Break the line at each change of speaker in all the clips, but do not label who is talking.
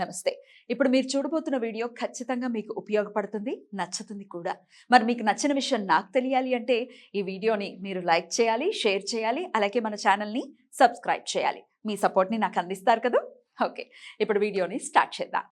నమస్తే. ఇప్పుడు మీరు చూడబోతున్న వీడియో ఖచ్చితంగా మీకు ఉపయోగపడుతుంది, నచ్చుతుంది కూడా. మరి మీకు నచ్చిన విషయం నాకు తెలియాలి అంటే ఈ వీడియోని మీరు లైక్ చేయాలి, షేర్ చేయాలి, అలాగే మన ఛానల్ని సబ్స్క్రైబ్ చేయాలి. మీ సపోర్ట్ని నాకు అందిస్తారు కదా. ఓకే, ఇప్పుడు వీడియోని స్టార్ట్ చేద్దాం.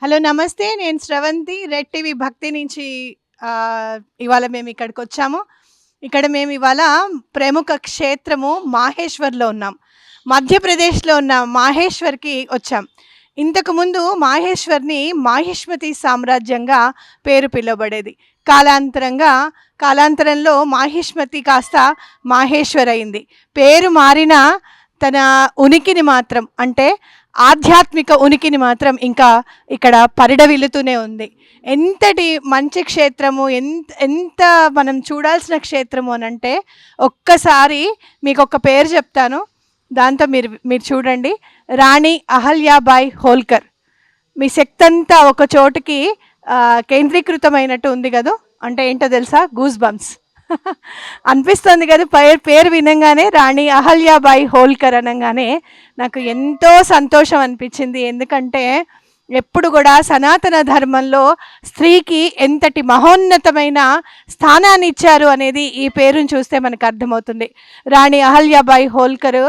హలో నమస్తే, నేను శ్రవంతి రెడ్ టీవీ భక్తి నుంచి ఇవాళ మేము ఇక్కడికి వచ్చాము. ఇక్కడ మేము ఇవాళ ప్రముఖ క్షేత్రము మాహేశ్వర్లో ఉన్నాం. మధ్యప్రదేశ్లో ఉన్న మాహేశ్వర్కి వచ్చాం. ఇంతకుముందు మాహేశ్వర్ని మాహిష్మతి సామ్రాజ్యంగా పేరు పిలువబడేది. కాలాంతరంలో మాహిష్మతి కాస్త మాహేశ్వర్ అయింది. పేరు మారిన తన ఉనికిని మాత్రం, అంటే ఆధ్యాత్మిక ఉనికిని మాత్రం ఇంకా ఇక్కడ పరిడవిల్లుతూనే ఉంది. ఎంతటి మంచి క్షేత్రము, ఎంత మనం చూడాల్సిన క్షేత్రము అని అంటే, ఒక్కసారి మీకు ఒక పేరు చెప్తాను, దాంతో మీరు చూడండి. రాణి అహల్యాబాయి హోల్కర్. మీ శక్తి అంతా ఒక చోటుకి కేంద్రీకృతమైనట్టు ఉంది కదా. అంటే ఏంటో తెలుసా? గూస్ బంప్స్ అనిపిస్తుంది కదా పేరు వినంగానే. రాణి అహల్యాబాయి హోల్కర్ అనగానే నాకు ఎంతో సంతోషం అనిపించింది. ఎందుకంటే ఎప్పుడు కూడా సనాతన ధర్మంలో స్త్రీకి ఎంతటి మహోన్నతమైన స్థానాన్ని ఇచ్చారు అనేది ఈ పేరును చూస్తే మనకు అర్థమవుతుంది. రాణి అహల్యాబాయి హోల్కర్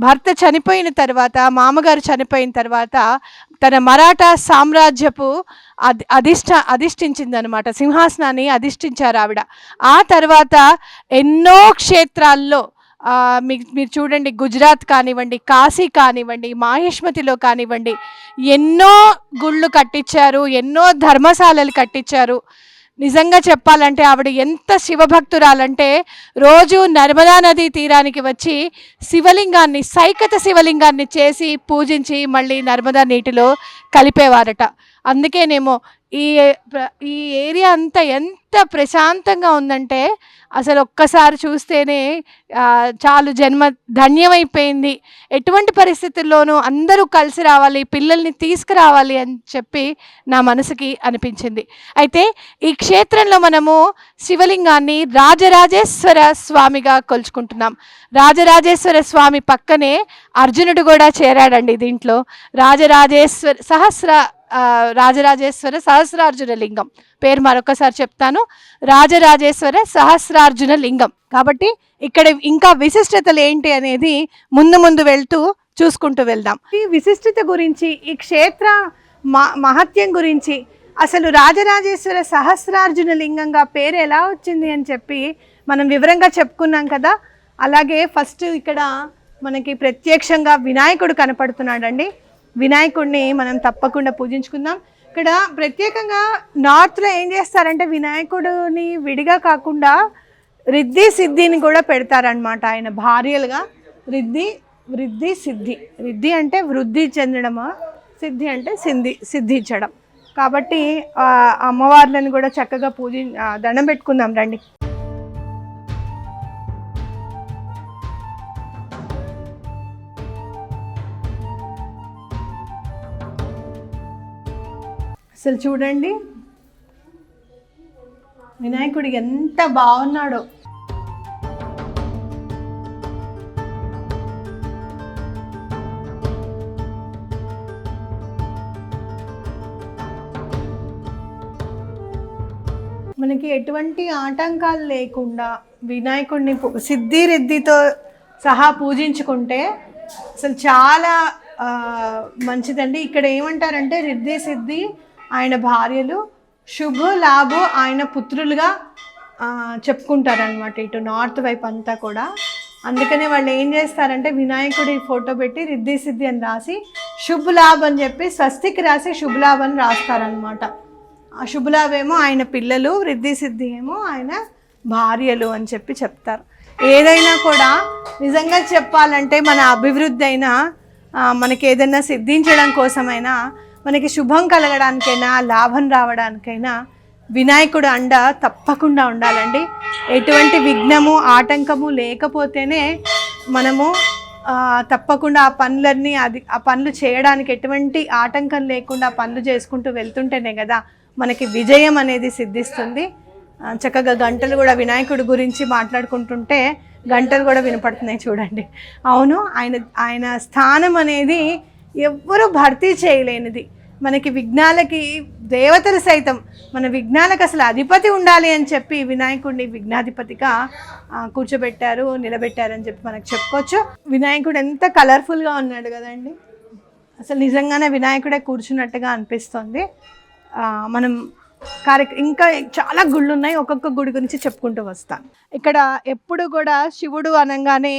భర్త చనిపోయిన తర్వాత, మామగారు చనిపోయిన తర్వాత తన మరాఠా సామ్రాజ్యపు అధిష్ఠించిందనమాట. సింహాసనాన్ని అధిష్ఠించారు ఆవిడ. ఆ తర్వాత ఎన్నో క్షేత్రాల్లో మీరు చూడండి, గుజరాత్ కానివ్వండి, కాశీ కానివ్వండి, మాహిష్మతిలో కానివ్వండి, ఎన్నో గుళ్ళు కట్టించారు, ఎన్నో ధర్మశాలలు కట్టించారు. నిజంగా చెప్పాలంటే ఆవిడ ఎంత శివభక్తురాలంటే, రోజు నర్మదా నదీ తీరానికి వచ్చి శివలింగాన్ని, సైకత శివలింగాన్ని చేసి పూజించి మళ్ళీ నర్మదా నీటిలో కలిపేవారట. అందుకేనేమో ఈ ఏరియా అంతా ఎంత ప్రశాంతంగా ఉందంటే, అసలు ఒక్కసారి చూస్తేనే చాలు, జన్మ ధన్యమైపోయింది. ఎటువంటి పరిస్థితుల్లోనూ అందరూ కలిసి రావాలి, పిల్లల్ని తీసుకురావాలి అని చెప్పి నా మనసుకి అనిపించింది. అయితే ఈ క్షేత్రంలో మనము శివలింగాన్ని రాజరాజేశ్వర స్వామిగా కొలుచుకుంటున్నాం. రాజరాజేశ్వర స్వామి పక్కనే అర్జునుడు కూడా చేరాడండి దీంట్లో. రాజరాజేశ్వర సహస్రార్జున లింగం పేరు మరొకసారి చెప్తాను. రాజరాజేశ్వర సహస్రార్జున లింగం. కాబట్టి ఇక్కడ ఇంకా విశిష్టతలు ఏంటి అనేది ముందు వెళ్తూ చూసుకుంటూ వెళ్దాం. ఈ విశిష్టత గురించి, ఈ క్షేత్ర మహత్యం గురించి, అసలు రాజరాజేశ్వర సహస్రార్జున లింగంగా పేరు ఎలా వచ్చింది అని చెప్పి మనం వివరంగా చెప్పుకున్నాం కదా. అలాగే ఫస్ట్ ఇక్కడ మనకి ప్రత్యక్షంగా వినాయకుడు కనపడుతున్నాడండి. వినాయకుడిని మనం తప్పకుండా పూజించుకుందాం. ఇక్కడ ప్రత్యేకంగా నార్త్లో ఏం చేస్తారంటే, వినాయకుడిని విడిగా కాకుండా రిద్ధి సిద్ధిని కూడా పెడతారనమాట. ఆయన భార్యలుగా రిద్ధి సిద్ధి. రిద్ధి అంటే వృద్ధి చెందడమా, సిద్ధి అంటే సిద్ధించడం. కాబట్టి అమ్మవార్లను కూడా చక్కగా దండం పెట్టుకుందాం రండి. అసలు చూడండి వినాయకుడు ఎంత బాగున్నాడో. మనకి ఎటువంటి ఆటంకాలు లేకుండా వినాయకుడిని సిద్ధిరెద్దితో సహా పూజించుకుంటే అసలు చాలా మంచిదండి. ఇక్కడ ఏమంటారంటే రిద్ధి సిద్ధి ఆయన భార్యలు, శుభ లాభు ఆయన పుత్రులుగా చెప్పుకుంటారనమాట ఇటు నార్త్ వైపు అంతా కూడా. అందుకనే వాళ్ళు ఏం చేస్తారంటే వినాయకుడి ఫోటో పెట్టి రిద్ధి సిద్ధి అని రాసి శుభ లాభ్ అని చెప్పి స్వస్తికి రాసి శుభ లాభ్ అని రాస్తారనమాట. ఆ శుభలాభ్ ఏమో ఆయన పిల్లలు, రిద్ధి సిద్ధి ఏమో ఆయన భార్యలు అని చెప్పి చెప్తారు. ఏదైనా కూడా నిజంగా చెప్పాలంటే మన అభివృద్ధి అయినా మనకి ఏదైనా సిద్ధించడం కోసమైనా మనకి శుభం కలగడానికైనా లాభం రావడానికైనా వినాయకుడు అండ తప్పకుండా ఉండాలండి. ఎటువంటి విఘ్నము ఆటంకము లేకపోతేనే మనము తప్పకుండా ఆ పనులు చేయడానికి ఎటువంటి ఆటంకం లేకుండా పనులు చేసుకుంటూ వెళ్తుంటేనే కదా మనకి విజయం అనేది సిద్ధిస్తుంది. చక్కగా గంటలు కూడా వినాయకుడి గురించి మాట్లాడుకుంటుంటే గంటలు కూడా వినపడుతున్నాయి చూడండి. అవును, ఆయన స్థానం అనేది ఎవ్వరూ భర్తీ చేయలేనిది. మనకి విఘ్నాలకి దేవతలు సైతం మన విఘ్నాలకు అసలు అధిపతి ఉండాలి అని చెప్పి వినాయకుడిని విఘ్నాధిపతిగా కూర్చోబెట్టారు, నిలబెట్టారని చెప్పి మనకు చెప్పుకోవచ్చు. వినాయకుడు ఎంత కలర్ఫుల్గా ఉన్నాడు కదండి, అసలు నిజంగానే వినాయకుడే కూర్చున్నట్టుగా అనిపిస్తుంది. మనం ఇంకా చాలా గుళ్ళు ఉన్నాయి, ఒక్కొక్క గుడి గురించి చెప్పుకుంటూ వస్తాను. ఇక్కడ ఎప్పుడు కూడా శివుడు అనగానే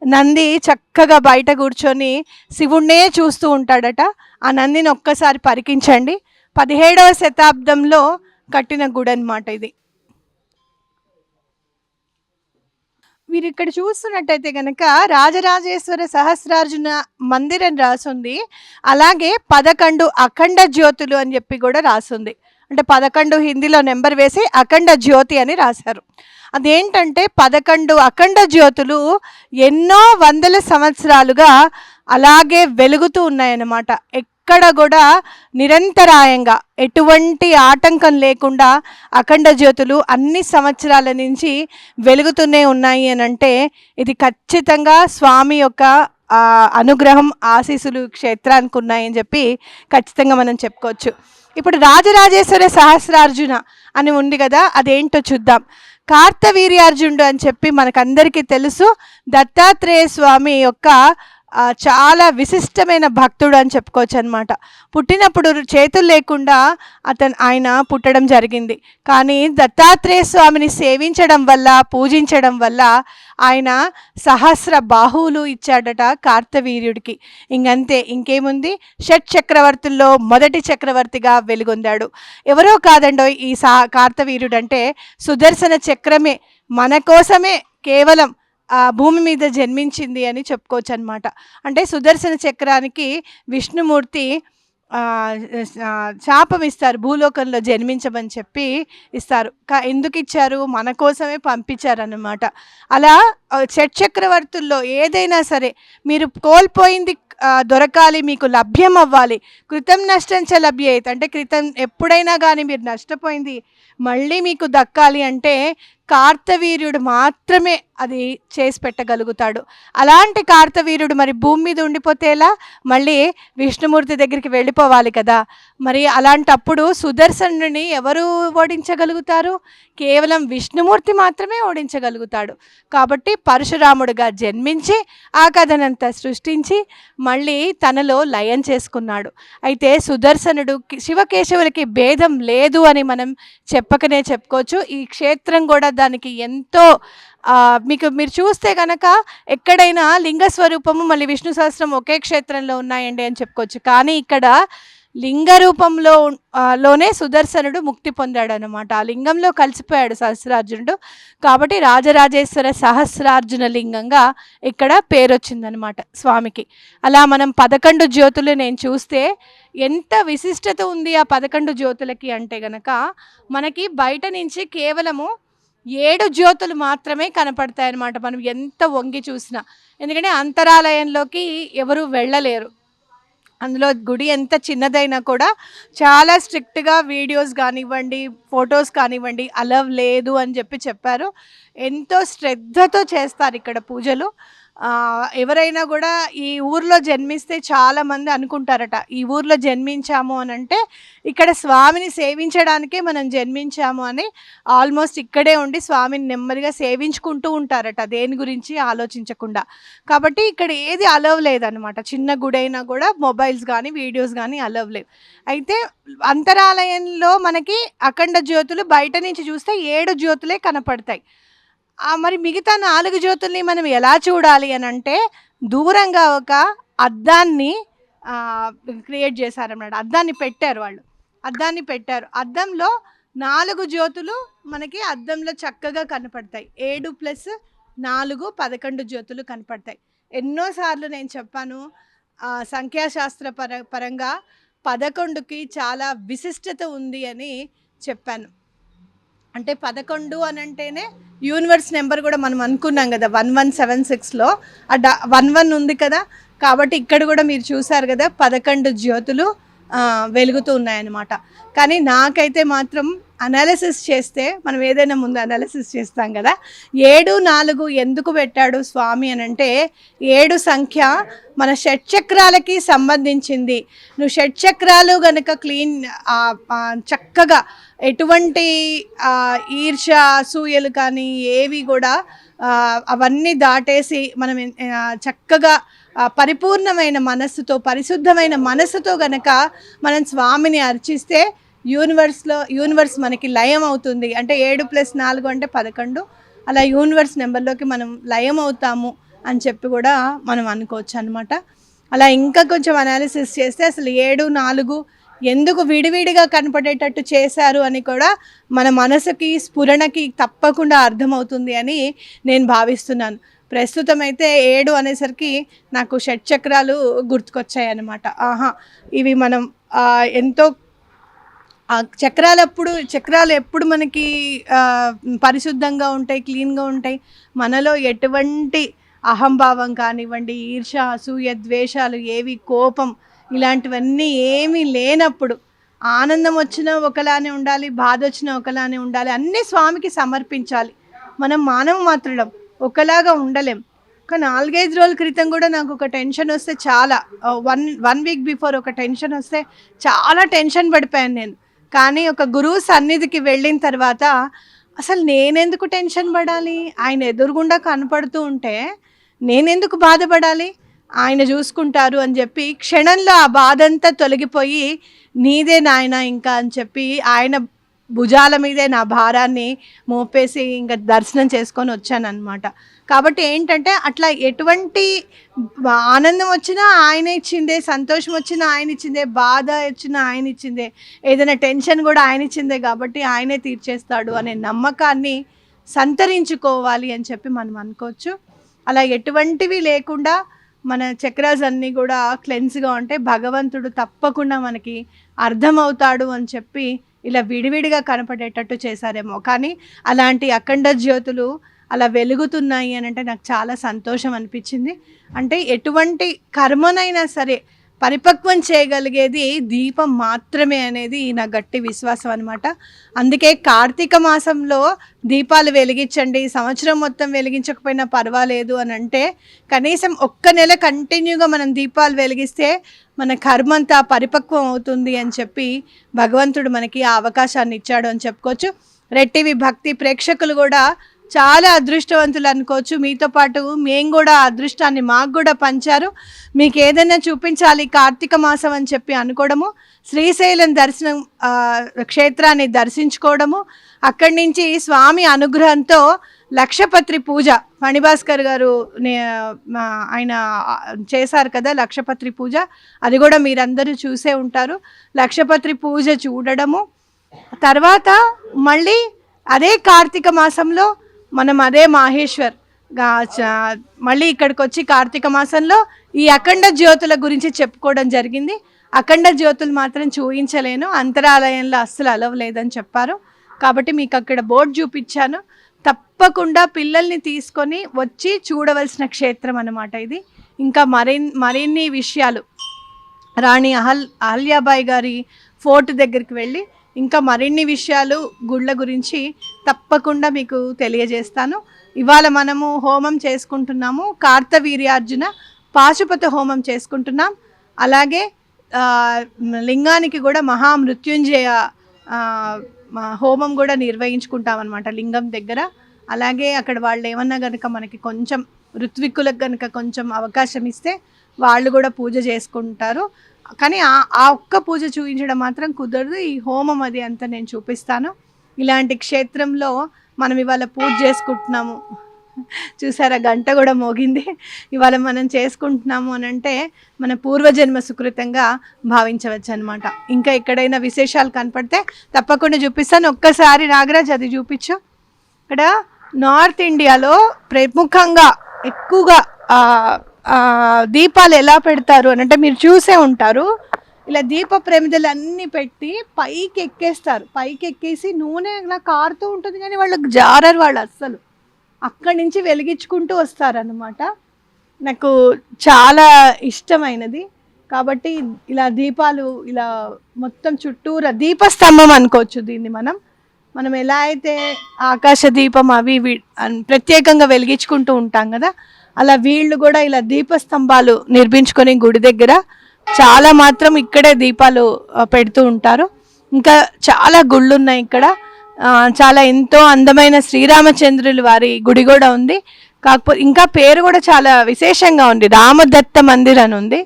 నంది చక్కగా బయట కూర్చొని శివుడినే చూస్తూ ఉంటాడట. ఆ నందిని ఒక్కసారి పరికించండి. 17వ శతాబ్దంలో కట్టిన గుడి అన్నమాట ఇది. మీరు ఇక్కడ చూస్తున్నట్టయితే కనుక రాజరాజేశ్వర సహస్రార్జున మందిరం రాసుంది. అలాగే 11 అఖండ జ్యోతులు అని చెప్పి కూడా రాసుంది. అంటే 11 హిందీలో నెంబర్ వేసి అఖండ జ్యోతి అని రాశారు. అదేంటంటే 11 అఖండ జ్యోతులు ఎన్నో వందల సంవత్సరాలుగా అలాగే వెలుగుతూ ఉన్నాయన్నమాట. ఎక్కడ కూడా నిరంతరాయంగా ఎటువంటి ఆటంకం లేకుండా అఖండ జ్యోతులు అన్ని సంవత్సరాల నుంచి వెలుగుతూనే ఉన్నాయి అని అంటే ఇది ఖచ్చితంగా స్వామి యొక్క అనుగ్రహం ఆశీస్సులు క్షేత్రానికి ఉన్నాయని చెప్పి ఖచ్చితంగా మనం చెప్పుకోవచ్చు. ఇప్పుడు రాజరాజేశ్వర సహస్రార్జున అని ఉంది కదా, అదేంటో చూద్దాం. కార్తవీర్యార్జునుడు అని చెప్పి మనకందరికీ తెలుసు. దత్తాత్రేయ స్వామి యొక్క చాలా విశిష్టమైన భక్తుడు అని చెప్పుకోవచ్చు అనమాట. పుట్టినప్పుడు చేతులు లేకుండా ఆయన పుట్టడం జరిగింది. కానీ దత్తాత్రేయ స్వామిని సేవించడం వల్ల పూజించడం వల్ల ఆయన సహస్ర బాహువులు ఇచ్చాడట కార్తవీర్యుడికి. ఇంకంతే, ఇంకేముంది, షట్ చక్రవర్తుల్లో మొదటి చక్రవర్తిగా వెలుగొందాడు. ఎవరో కాదండో ఈ కార్తవీర్యుడు అంటే సుదర్శన చక్రమే మన కోసమే కేవలం భూమి మీద జన్మించింది అని చెప్పుకోవచ్చు అనమాట. అంటే సుదర్శన చక్రానికి విష్ణుమూర్తి శాపం ఇస్తారు, భూలోకంలో జన్మించమని చెప్పి ఇస్తారు. ఎందుకు ఇచ్చారు? మన కోసమే పంపించారన్నమాట. అలా షట్చక్రవర్తుల్లో ఏదైనా సరే మీరు కోల్పోయింది దొరకాలి, మీకు లభ్యం అవ్వాలి. కృతం నష్టం చ లభ్యేత్ అంటే క్రితం ఎప్పుడైనా కానీ మీరు నష్టపోయింది మళ్ళీ మీకు దక్కాలి అంటే కార్తవీర్యుడు మాత్రమే అది చేసి పెట్టగలుగుతాడు. అలాంటి కార్తవీర్యుడు మరి భూమి మీద ఉండిపోతే ఎలా? మళ్ళీ విష్ణుమూర్తి దగ్గరికి వెళ్ళిపోవాలి కదా. మరి అలాంటప్పుడు సుదర్శనుడిని ఎవరు ఓడించగలుగుతారు? కేవలం విష్ణుమూర్తి మాత్రమే ఓడించగలుగుతాడు. కాబట్టి పరశురాముడుగా జన్మించి ఆ కథనంతా సృష్టించి మళ్ళీ తనలో లయం చేసుకున్నాడు. అయితే సుదర్శనుడు శివకేశవులకి భేదం లేదు అని మనం చెప్పకనే చెప్పుకోవచ్చు. ఈ క్షేత్రం కూడా దానికి ఎంతో మీరు చూస్తే కనుక ఎక్కడైనా లింగ స్వరూపము మళ్ళీ విష్ణు సహస్రం ఒకే క్షేత్రంలో ఉన్నాయండి అని చెప్పుకోవచ్చు. కానీ ఇక్కడ లింగ రూపంలో లోనే సుదర్శనుడు ముక్తి పొందాడు అనమాట. ఆ లింగంలో కలిసిపోయాడు సహస్రార్జునుడు. కాబట్టి రాజరాజేశ్వర సహస్రార్జున లింగంగా ఇక్కడ పేరు వచ్చిందనమాట స్వామికి. అలా మనం 11 జ్యోతులు నేను చూస్తే ఎంత విశిష్టత ఉంది ఆ 11 జ్యోతులకి అంటే గనక మనకి బయట నుంచి కేవలము 7 జ్యోతులు మాత్రమే కనపడతాయి అన్నమాట, మనం ఎంత వంగి చూసినా. ఎందుకంటే అంతరాలయంలోకి ఎవరు వెళ్ళలేరు. అందులో గుడి ఎంత చిన్నదైనా కూడా చాలా స్ట్రిక్ట్గా వీడియోస్ కానివ్వండి, ఫొటోస్ కానివ్వండి అలవ్ లేదు అని చెప్పారు. ఎంతో శ్రద్ధతో చేస్తారు ఇక్కడ పూజలు. ఎవరైనా కూడా ఈ ఊర్లో జన్మిస్తే చాలామంది అనుకుంటారట, ఈ ఊర్లో జన్మించాము అని అంటే ఇక్కడ స్వామిని సేవించడానికే మనం జన్మించాము అని ఆల్మోస్ట్ ఇక్కడే ఉండి స్వామిని నెమ్మదిగా సేవించుకుంటూ ఉంటారట, దేని గురించి ఆలోచించకుండా. కాబట్టి ఇక్కడ ఏది అలవ్ లేదనమాట. చిన్న గుడైనా కూడా మొబైల్స్ కానీ వీడియోస్ కానీ అలవ్ లేవు. అయితే అంతరాలయంలో మనకి అఖండ జ్యోతులు బయట నుంచి చూస్తే 7 జ్యోతులే కనపడతాయి. మరి మిగతా 4 జ్యోతుల్ని మనం ఎలా చూడాలి అని అంటే దూరంగా ఒక అద్దాన్ని క్రియేట్ చేశారన్నమాట. అద్దాన్ని పెట్టారు వాళ్ళు, అద్దాన్ని పెట్టారు. అద్దంలో 4 జ్యోతులు మనకి అద్దంలో చక్కగా కనపడతాయి. 7 + 4 11 జ్యోతులు కనపడతాయి. ఎన్నోసార్లు నేను చెప్పాను, సంఖ్యాశాస్త్ర పరంగా 11కి చాలా విశిష్టత ఉంది అని చెప్పాను. అంటే 11 అని అంటేనే యూనివర్స్ నెంబర్ కూడా మనం అనుకున్నాం కదా 1176లో 11 ఉంది కదా. కాబట్టి ఇక్కడ కూడా మీరు చూసారు కదా 11 జ్యోతులు వెలుగుతూ ఉన్నాయన్నమాట. కానీ నాకైతే మాత్రం అనాలిసిస్ చేస్తే, మనం ఏదైనా ముందు అనాలిసిస్ చేస్తాం కదా, 7, 4 ఎందుకు పెట్టాడు స్వామి అని అంటే 7 సంఖ్య మన షట్చక్రాలకి సంబంధించింది. నువ్వు షట్చక్రాలు గనక క్లీన్ చక్కగా ఎటువంటి ఈర్ష అసూయలు కానీ ఏవి కూడా అవన్నీ దాటేసి మనం చక్కగా పరిపూర్ణమైన మనస్సుతో పరిశుద్ధమైన మనస్సుతో గనక మనం స్వామిని అర్చిస్తే యూనివర్స్ మనకి లయం అవుతుంది. అంటే 7 + 4 అంటే 11. అలా యూనివర్స్ నెంబర్లోకి మనం లయం అవుతాము అని చెప్పి కూడా మనం అనుకోవచ్చు అనమాట. అలా ఇంకా కొంచెం అనాలిసిస్ చేస్తే అసలు 7, 4 ఎందుకు విడివిడిగా కనపడేటట్టు చేశారు అని కూడా మన మనసుకి స్ఫురణకి తప్పకుండా అర్థమవుతుంది అని నేను భావిస్తున్నాను. ప్రస్తుతం అయితే 7 అనేసరికి నాకు షట్చక్రాలు గుర్తుకొచ్చాయి అన్నమాట. ఇవి మనం ఎంతో చక్రాలు ఎప్పుడు మనకి పరిశుద్ధంగా ఉంటాయి, క్లీన్గా ఉంటాయి. మనలో ఎటువంటి అహంభావం కానివ్వండి, ఈర్ష అసూయ ద్వేషాలు ఏవి, కోపం ఇలాంటివన్నీ ఏమీ లేనప్పుడు ఆనందం వచ్చినా ఒకలానే ఉండాలి, బాధ వచ్చినా ఒకలానే ఉండాలి, అన్నీ స్వామికి సమర్పించాలి. మనం మానవ మాత్రులం, ఒకలాగా ఉండలేం. ఒక 4-5 రోజుల క్రితం కూడా నాకు ఒక టెన్షన్ వస్తే చాలా వన్ వీక్ బిఫోర్ ఒక టెన్షన్ వస్తే చాలా టెన్షన్ పడిపోయాను నేను. కానీ ఒక గురువు సన్నిధికి వెళ్ళిన తర్వాత అసలు నేనెందుకు టెన్షన్ పడాలి, ఆయన ఎదురుగుండా కనపడుతూ ఉంటే నేనెందుకు బాధపడాలి, ఆయన చూసుకుంటారు అని చెప్పి క్షణంలో ఆ బాధ అంతా తొలగిపోయి నీదే నాయన ఇంకా అని చెప్పి ఆయన భుజాల మీదే నా భారాన్ని మోపేసి ఇంకా దర్శనం చేసుకొని వచ్చాను అనమాట. కాబట్టి ఏంటంటే అట్లా ఎటువంటి ఆనందం వచ్చినా ఆయన ఇచ్చిందే, సంతోషం వచ్చినా ఆయన ఇచ్చిందే, బాధ వచ్చినా ఆయన ఇచ్చిందే, ఏదైనా టెన్షన్ కూడా ఆయన ఇచ్చిందే. కాబట్టి ఆయనే తీర్చేస్తాడు అనే నమ్మకాన్ని సంతరించుకోవాలి అని చెప్పి మనం అనుకోవచ్చు. అలా ఎటువంటివి లేకుండా మన చక్రాస్ అన్నీ కూడా క్లెన్స్గా ఉంటే భగవంతుడు తప్పకుండా మనకి అర్థమవుతాడు అని చెప్పి ఇలా విడివిడిగా కనపడేటట్టు చేశారేమో. కానీ అలాంటి అఖండ జ్యోతులు అలా వెలుగుతున్నాయి అని అంటే నాకు చాలా సంతోషం అనిపించింది. అంటే ఎటువంటి కర్మనైనా సరే పరిపక్వం చేయగలిగేది దీపం మాత్రమే అనేది నా గట్టి విశ్వాసం అనమాట. అందుకే కార్తీక మాసంలో దీపాలు వెలిగించండి, సంవత్సరం మొత్తం వెలిగించకపోయినా పర్వాలేదు అని అంటే కనీసం 1 నెల కంటిన్యూగా మనం దీపాలు వెలిగిస్తే మన కర్మంతా పరిపక్వం అవుతుంది అని చెప్పి భగవంతుడు మనకి ఆ అవకాశాన్ని ఇచ్చాడు అని చెప్పుకోవచ్చు. రెడ్ టీవీ భక్తి ప్రేక్షకులు కూడా చాలా అదృష్టవంతులు అనుకోవచ్చు. మీతో పాటు మేము కూడా అదృష్టాన్ని మాకు కూడా పంచారు. మీకు ఏదైనా చూపించాలి కార్తీక మాసం అని చెప్పి అనుకోవడము, శ్రీశైలం దర్శనం క్షేత్రాన్ని దర్శించుకోవడము, అక్కడి నుంచి స్వామి అనుగ్రహంతో లక్షపత్రి పూజ ఫణిభాస్కర్ గారు ఆయన చేశారు కదా లక్షపత్రి పూజ, అది కూడా మీరందరూ చూసే ఉంటారు. లక్షపత్రి పూజ చూడడము, తర్వాత మళ్ళీ అదే కార్తీక మాసంలో మనం అదే మాహేశ్వర్ మళ్ళీ ఇక్కడికి వచ్చి కార్తీక మాసంలో ఈ అఖండ జ్యోతుల గురించి చెప్పుకోవడం జరిగింది. అఖండ జ్యోతులు మాత్రం చూపించలేను, అంతరాలయంలో అస్సలు అలవలేదని చెప్పారు. కాబట్టి మీకు అక్కడ బోర్డు చూపించాను. తప్పకుండా పిల్లల్ని తీసుకొని వచ్చి చూడవలసిన క్షేత్రం అన్నమాట ఇది. ఇంకా మరిన్ని విషయాలు రాణి అహల్యాబాయి గారి ఫోర్ట్ దగ్గరికి వెళ్ళి ఇంకా మరిన్ని విషయాలు గుళ్ళ గురించి తప్పకుండా మీకు తెలియజేస్తాను. ఇవాళ మనము హోమం చేసుకుంటున్నాము, కార్తవీర్యార్జున పాశుపత హోమం చేసుకుంటున్నాం. అలాగే లింగానికి కూడా మహామృత్యుంజయ హోమం కూడా నిర్వహించుకుంటాం అన్నమాట లింగం దగ్గర. అలాగే అక్కడ వాళ్ళు ఏమన్నా కనుక మనకి కొంచెం ఋత్విక్కులకు కనుక కొంచెం అవకాశం ఇస్తే వాళ్ళు కూడా పూజ చేసుకుంటారు. కానీ ఆ ఒక్క పూజ చూపించడం మాత్రం కుదరదు. ఈ హోమం అది అంతా నేను చూపిస్తాను. ఇలాంటి క్షేత్రంలో మనం ఇవాళ పూజ చేసుకుంటున్నాము, చూసారా గంట కూడా మోగింది. ఇవాళ మనం చేసుకుంటున్నాము అని అంటే మన పూర్వజన్మ సుకృతంగా భావించవచ్చు అనమాట. ఇంకా ఎక్కడైనా విశేషాలు కనపడితే తప్పకుండా చూపిస్తాను. ఒక్కసారి నాగరాజ్ అది చూపించు. ఇక్కడ నార్త్ ఇండియాలో ప్రముఖంగా ఎక్కువగా దీపాలు ఎలా పెడతారు అని అంటే మీరు చూసే ఉంటారు. ఇలా దీప ప్రమిదలు అన్నీ పెట్టి పైకి ఎక్కేస్తారు. పైకి ఎక్కేసి నూనె ఇలా కారుతూ ఉంటుంది, కానీ వాళ్ళకి జారరు వాళ్ళు అస్సలు. అక్కడి నుంచి వెలిగించుకుంటూ వస్తారన్నమాట. నాకు చాలా ఇష్టమైనది. కాబట్టి ఇలా దీపాలు ఇలా మొత్తం చుట్టూరా దీపస్తంభం అనుకోవచ్చు దీన్ని. మనం ఎలా అయితే ఆకాశ దీపం అవి ప్రత్యేకంగా వెలిగించుకుంటూ ఉంటాం కదా, అలా వీళ్ళు కూడా ఇలా దీపస్తంభాలు నిర్మించుకొని గుడి దగ్గర చాలా మాత్రం ఇక్కడే దీపాలు పెడుతూ ఉంటారు. ఇంకా చాలా గుళ్ళు ఉన్నాయి ఇక్కడ. చాలా ఎంతో అందమైన శ్రీరామచంద్రుల వారి గుడి కూడా ఉంది. కాకపోతే ఇంకా పేరు కూడా చాలా విశేషంగా ఉంది, రామదత్త మందిర్ అని ఉంది.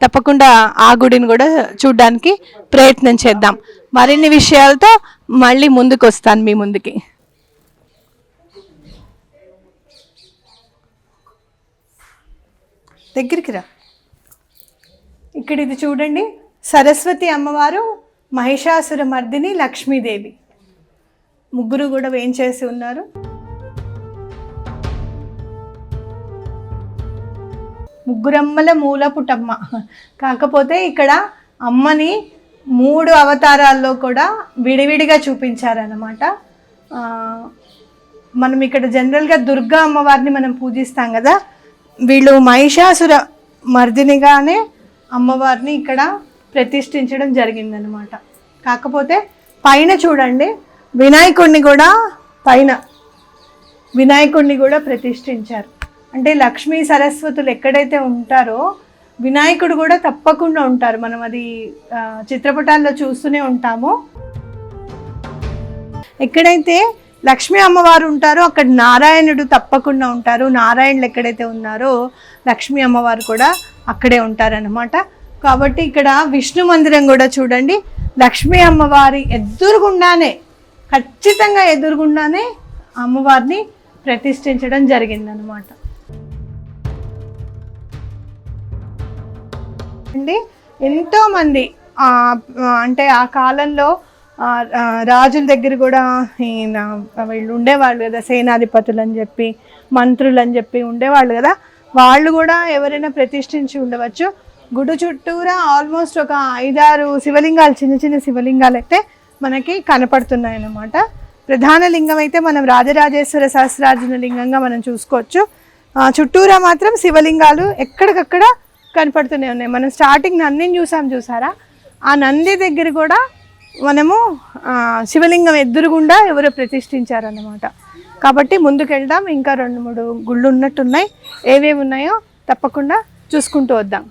తప్పకుండా ఆ గుడిని కూడా చూడడానికి ప్రయత్నం చేద్దాం. మరిన్ని విషయాలతో మళ్ళీ ముందుకు వస్తాను మీ ముందుకి. దగ్గరికి రా. ఇక్కడ ఇది చూడండి, సరస్వతి అమ్మవారు, మహిషాసుర మర్దిని, లక్ష్మీదేవి ముగ్గురు కూడా వేంచేసి ఉన్నారు. ముగ్గురమ్మల మూలపుటమ్మ. కాకపోతే ఇక్కడ అమ్మని 3 అవతారాల్లో కూడా విడివిడిగా చూపించారన్నమాట. మనం ఇక్కడ జనరల్గా దుర్గా అమ్మవారిని మనం పూజిస్తాం కదా, వీళ్ళు మహిషాసుర మర్దినిగానే అమ్మవారిని ఇక్కడ ప్రతిష్ఠించడం జరిగిందనమాట. కాకపోతే పైన చూడండి, వినాయకుడిని కూడా ప్రతిష్ఠించారు. అంటే లక్ష్మీ సరస్వతులు ఎక్కడైతే ఉంటారో వినాయకుడు కూడా తప్పకుండా ఉంటారు. మనం అది చిత్రపటాల్లో చూస్తూనే ఉంటాము. ఎక్కడైతే లక్ష్మీ అమ్మవారు ఉంటారో అక్కడ నారాయణుడు తప్పకుండా ఉంటారు. నారాయణులు ఎక్కడైతే ఉన్నారో లక్ష్మీ అమ్మవారు కూడా అక్కడే ఉంటారన్నమాట. కాబట్టి ఇక్కడ విష్ణు మందిరం కూడా చూడండి, లక్ష్మీ అమ్మవారి ఖచ్చితంగా ఎదురుగుండానే అమ్మవారిని ప్రతిష్ఠించడం జరిగిందనమాట. అండి ఎంతోమంది అంటే ఆ కాలంలో రాజుల దగ్గర కూడా వీళ్ళు ఉండేవాళ్ళు కదా, సేనాధిపతులు అని చెప్పి, మంత్రులు అని చెప్పి ఉండేవాళ్ళు కదా, వాళ్ళు కూడా ఎవరైనా ప్రతిష్ఠించి ఉండవచ్చు. గుడి చుట్టూరా ఆల్మోస్ట్ ఒక 5-6 శివలింగాలు, చిన్న చిన్న శివలింగాలు అయితే మనకి కనపడుతున్నాయి అన్నమాట. ప్రధాన లింగం అయితే మనం రాజరాజేశ్వర సహస్రార్జున లింగంగా మనం చూసుకోవచ్చు. చుట్టూరా మాత్రం శివలింగాలు ఎక్కడికక్కడ కనపడుతూనే ఉన్నాయి. మనం స్టార్టింగ్ నందిని చూసారా, ఆ నంది దగ్గర కూడా మనము శివలింగం ఎదురుగుండా ఎవరో ప్రతిష్ఠించారన్నమాట. కాబట్టి ముందుకెళ్దాం. ఇంకా 2-3 గుళ్ళు ఉన్నట్టున్నాయి. ఏవేవి ఉన్నాయో తప్పకుండా చూసుకుంటూ వద్దాం.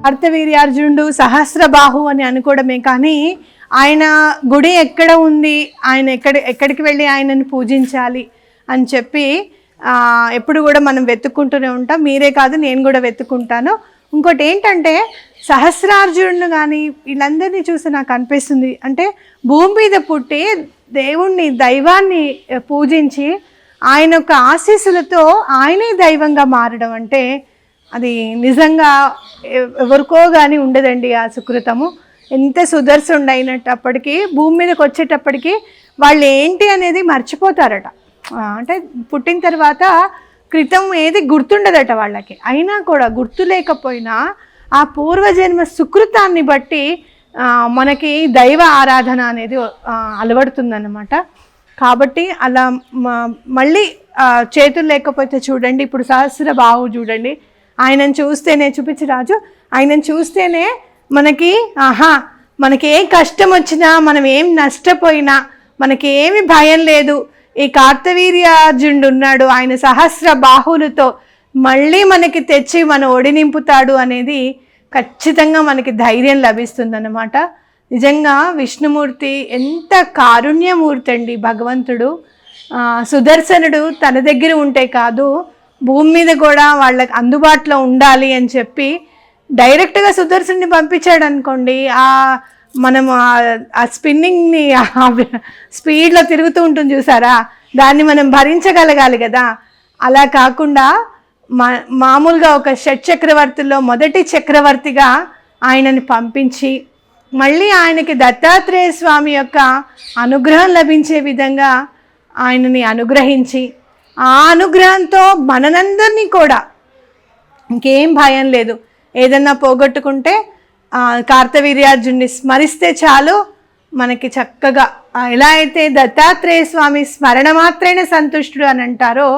కార్తవీర్యార్జునుడు సహస్రబాహు అని అనుకోవడమే కానీ ఆయన గుడి ఎక్కడ ఉంది, ఆయన ఎక్కడికి వెళ్ళి ఆయనను పూజించాలి అని చెప్పి ఎప్పుడు కూడా మనం వెతుక్కుంటూనే ఉంటాం. మీరే కాదు, నేను కూడా వెతుక్కుంటాను. ఇంకోటి ఏంటంటే సహస్రార్జునుడు కానీ వీళ్ళందరినీ చూసి నాకు అనిపిస్తుంది అంటే భూమి మీద పుట్టి దేవుణ్ణి దైవాన్ని పూజించి ఆయన యొక్క ఆశీస్సులతో ఆయనే దైవంగా మారడం అంటే అది నిజంగా ఎవరికో కానీ ఉండదండి ఆ సుకృతము. ఎంత సుదర్శనుడు అయినప్పటికీ భూమి మీదకి వచ్చేటప్పటికి వాళ్ళు ఏంటి అనేది మర్చిపోతారట. అంటే పుట్టిన తర్వాత క్రితం ఏది గుర్తుండదట వాళ్ళకి. అయినా కూడా గుర్తు లేకపోయినా ఆ పూర్వజన్మ సుకృతాన్ని బట్టి మనకి దైవ ఆరాధన అనేది అలవడుతుందన్నమాట. కాబట్టి అలా మళ్ళీ చేతులు లేకపోతే చూడండి, ఇప్పుడు సహస్ర బాహు చూడండి, ఆయనను చూస్తేనే చూపించి రాజు, ఆయనను చూస్తేనే మనకి మనకి ఏ కష్టం వచ్చినా, మనం ఏం నష్టపోయినా మనకి ఏమి భయం లేదు. ఈ కార్తవీర్యార్జునుడు ఉన్నాడు, ఆయన సహస్ర బాహులతో మళ్ళీ మనకి తెచ్చి మన ఒడి నింపుతాడు అనేది ఖచ్చితంగా మనకి ధైర్యం లభిస్తుందన్నమాట. నిజంగా విష్ణుమూర్తి ఎంత కారుణ్యమూర్తి అండి భగవంతుడు. సుదర్శనుడు తన దగ్గర ఉంటే కాదు, భూమి మీద కూడా వాళ్ళకి అందుబాటులో ఉండాలి అని చెప్పి డైరెక్ట్గా సుదర్శన్ని పంపించాడు అనుకోండి, మనం ఆ స్పిన్నింగ్ని స్పీడ్లో తిరుగుతూ ఉంటుంది చూసారా, దాన్ని మనం భరించగలగాలి కదా. అలా కాకుండా మామూలుగా ఒక షట్చక్రవర్తుల్లో మొదటి చక్రవర్తిగా ఆయనని పంపించి మళ్ళీ ఆయనకి దత్తాత్రేయ స్వామి యొక్క అనుగ్రహం లభించే విధంగా ఆయనని అనుగ్రహించి ఆ అనుగ్రహంతో మనందరినీ కూడా ఇంకేం భయం లేదు. ఏదన్నా పోగొట్టుకుంటే కార్తవీర్యార్జునుడిని స్మరిస్తే చాలు మనకి చక్కగా, ఎలా అయితే దత్తాత్రేయ స్వామి స్మరణ మాత్రమే సంతుష్టుడు అని అంటారో,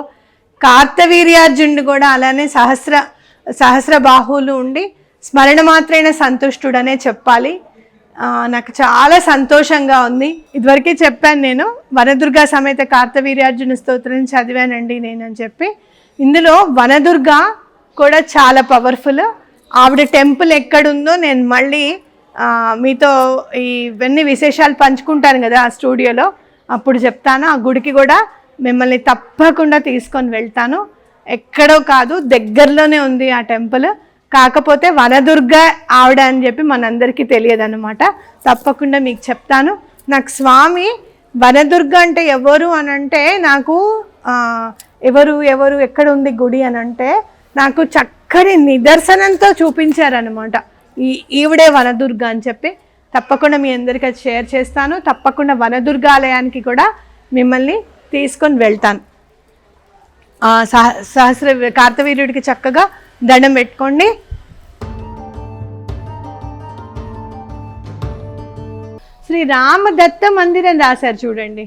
కార్తవీర్యార్జునుడు కూడా అలానే సహస్ర బాహువులు ఉండి స్మరణ మాత్రమే సంతుష్టుడనే చెప్పాలి. నాకు చాలా సంతోషంగా ఉంది. ఇదివరకే చెప్పాను, నేను వనదుర్గా సమేత కార్తవీర్యార్జున స్తోత్రం చదివానండి నేను అని చెప్పి. ఇందులో వనదుర్గ కూడా చాలా పవర్ఫుల్. ఆవిడ టెంపుల్ ఎక్కడుందో నేను మళ్ళీ మీతో ఇవన్నీ విశేషాలు పంచుకుంటాను కదా ఆ స్టూడియోలో, అప్పుడు చెప్తాను. ఆ గుడికి కూడా మిమ్మల్ని తప్పకుండా తీసుకొని వెళ్తాను. ఎక్కడో కాదు, దగ్గరలోనే ఉంది ఆ టెంపుల్. కాకపోతే వనదుర్గ ఆవిడ అని చెప్పి మనందరికీ తెలియదు అనమాట. తప్పకుండా మీకు చెప్తాను. నాకు స్వామి వనదుర్గ అంటే ఎవరు అని అంటే, నాకు ఎవరు ఎక్కడ ఉంది గుడి అని అంటే నాకు చక్కని నిదర్శనంతో చూపించారనమాట. ఈవిడే వనదుర్గ అని చెప్పి. తప్పకుండా మీ అందరికీ అది షేర్ చేస్తాను. తప్పకుండా వనదుర్గ ఆలయానికి కూడా మిమ్మల్ని తీసుకొని వెళ్తాను. కార్తవీర్యుడికి చక్కగా దండం పెట్టుకోండి. శ్రీ రామదత్త మందిరం రాశారు చూడండి,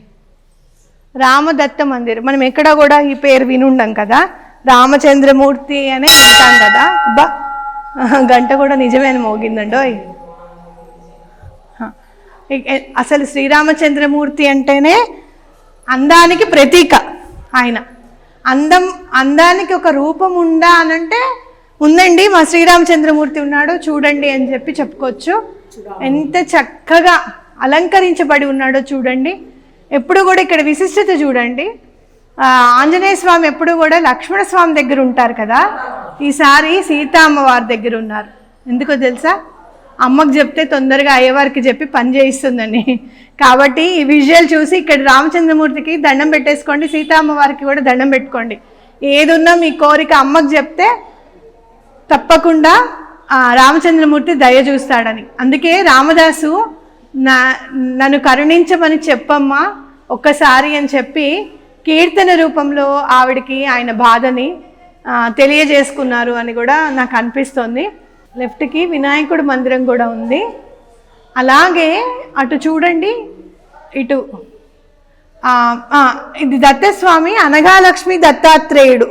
రామదత్త మందిరం. మనం ఎక్కడ కూడా ఈ పేరు వినుండం కదా, రామచంద్రమూర్తి అనే అంటాం కదా. అబ్బా, గంట కూడా నిజమైన మోగిందండో. అసలు శ్రీరామచంద్రమూర్తి అంటేనే అందానికి ప్రతీక. ఆయన అందానికి ఒక రూపం ఉందా అనంటే ఉందండి, మా శ్రీరామచంద్రమూర్తి ఉన్నాడు చూడండి అని చెప్పి చెప్పుకోవచ్చు. ఎంత చక్కగా అలంకరించబడి ఉన్నాడో చూడండి. ఎప్పుడు కూడా ఇక్కడ విశిష్టత చూడండి. ఆంజనేయ స్వామి ఎప్పుడు కూడా లక్ష్మణ స్వామి దగ్గర ఉంటారు కదా, ఈసారి సీతా అమ్మవారి దగ్గర ఉన్నారు. ఎందుకో తెలుసా? అమ్మకు చెప్తే తొందరగా అయ్యవారికి చెప్పి పని చేయిస్తుందని. కాబట్టి ఈ విజువల్ చూసి ఇక్కడ రామచంద్రమూర్తికి దండం పెట్టేసుకోండి, సీతా అమ్మవారికి కూడా దండం పెట్టుకోండి. ఏదున్నా మీ కోరిక అమ్మకు చెప్తే తప్పకుండా రామచంద్రమూర్తి దయ చూస్తాడని. అందుకే రామదాసు నన్ను కరుణించమని చెప్పమ్మా ఒక్కసారి అని చెప్పి కీర్తన రూపంలో ఆవిడికి ఆయన బాధని తెలియజేసుకున్నారు అని కూడా నాకు అనిపిస్తోంది. లెఫ్ట్కి వినాయకుడు మందిరం కూడా ఉంది. అలాగే అటు చూడండి, ఇటు ఇది దత్తస్వామి, అనఘాలక్ష్మి దత్తాత్రేయుడు.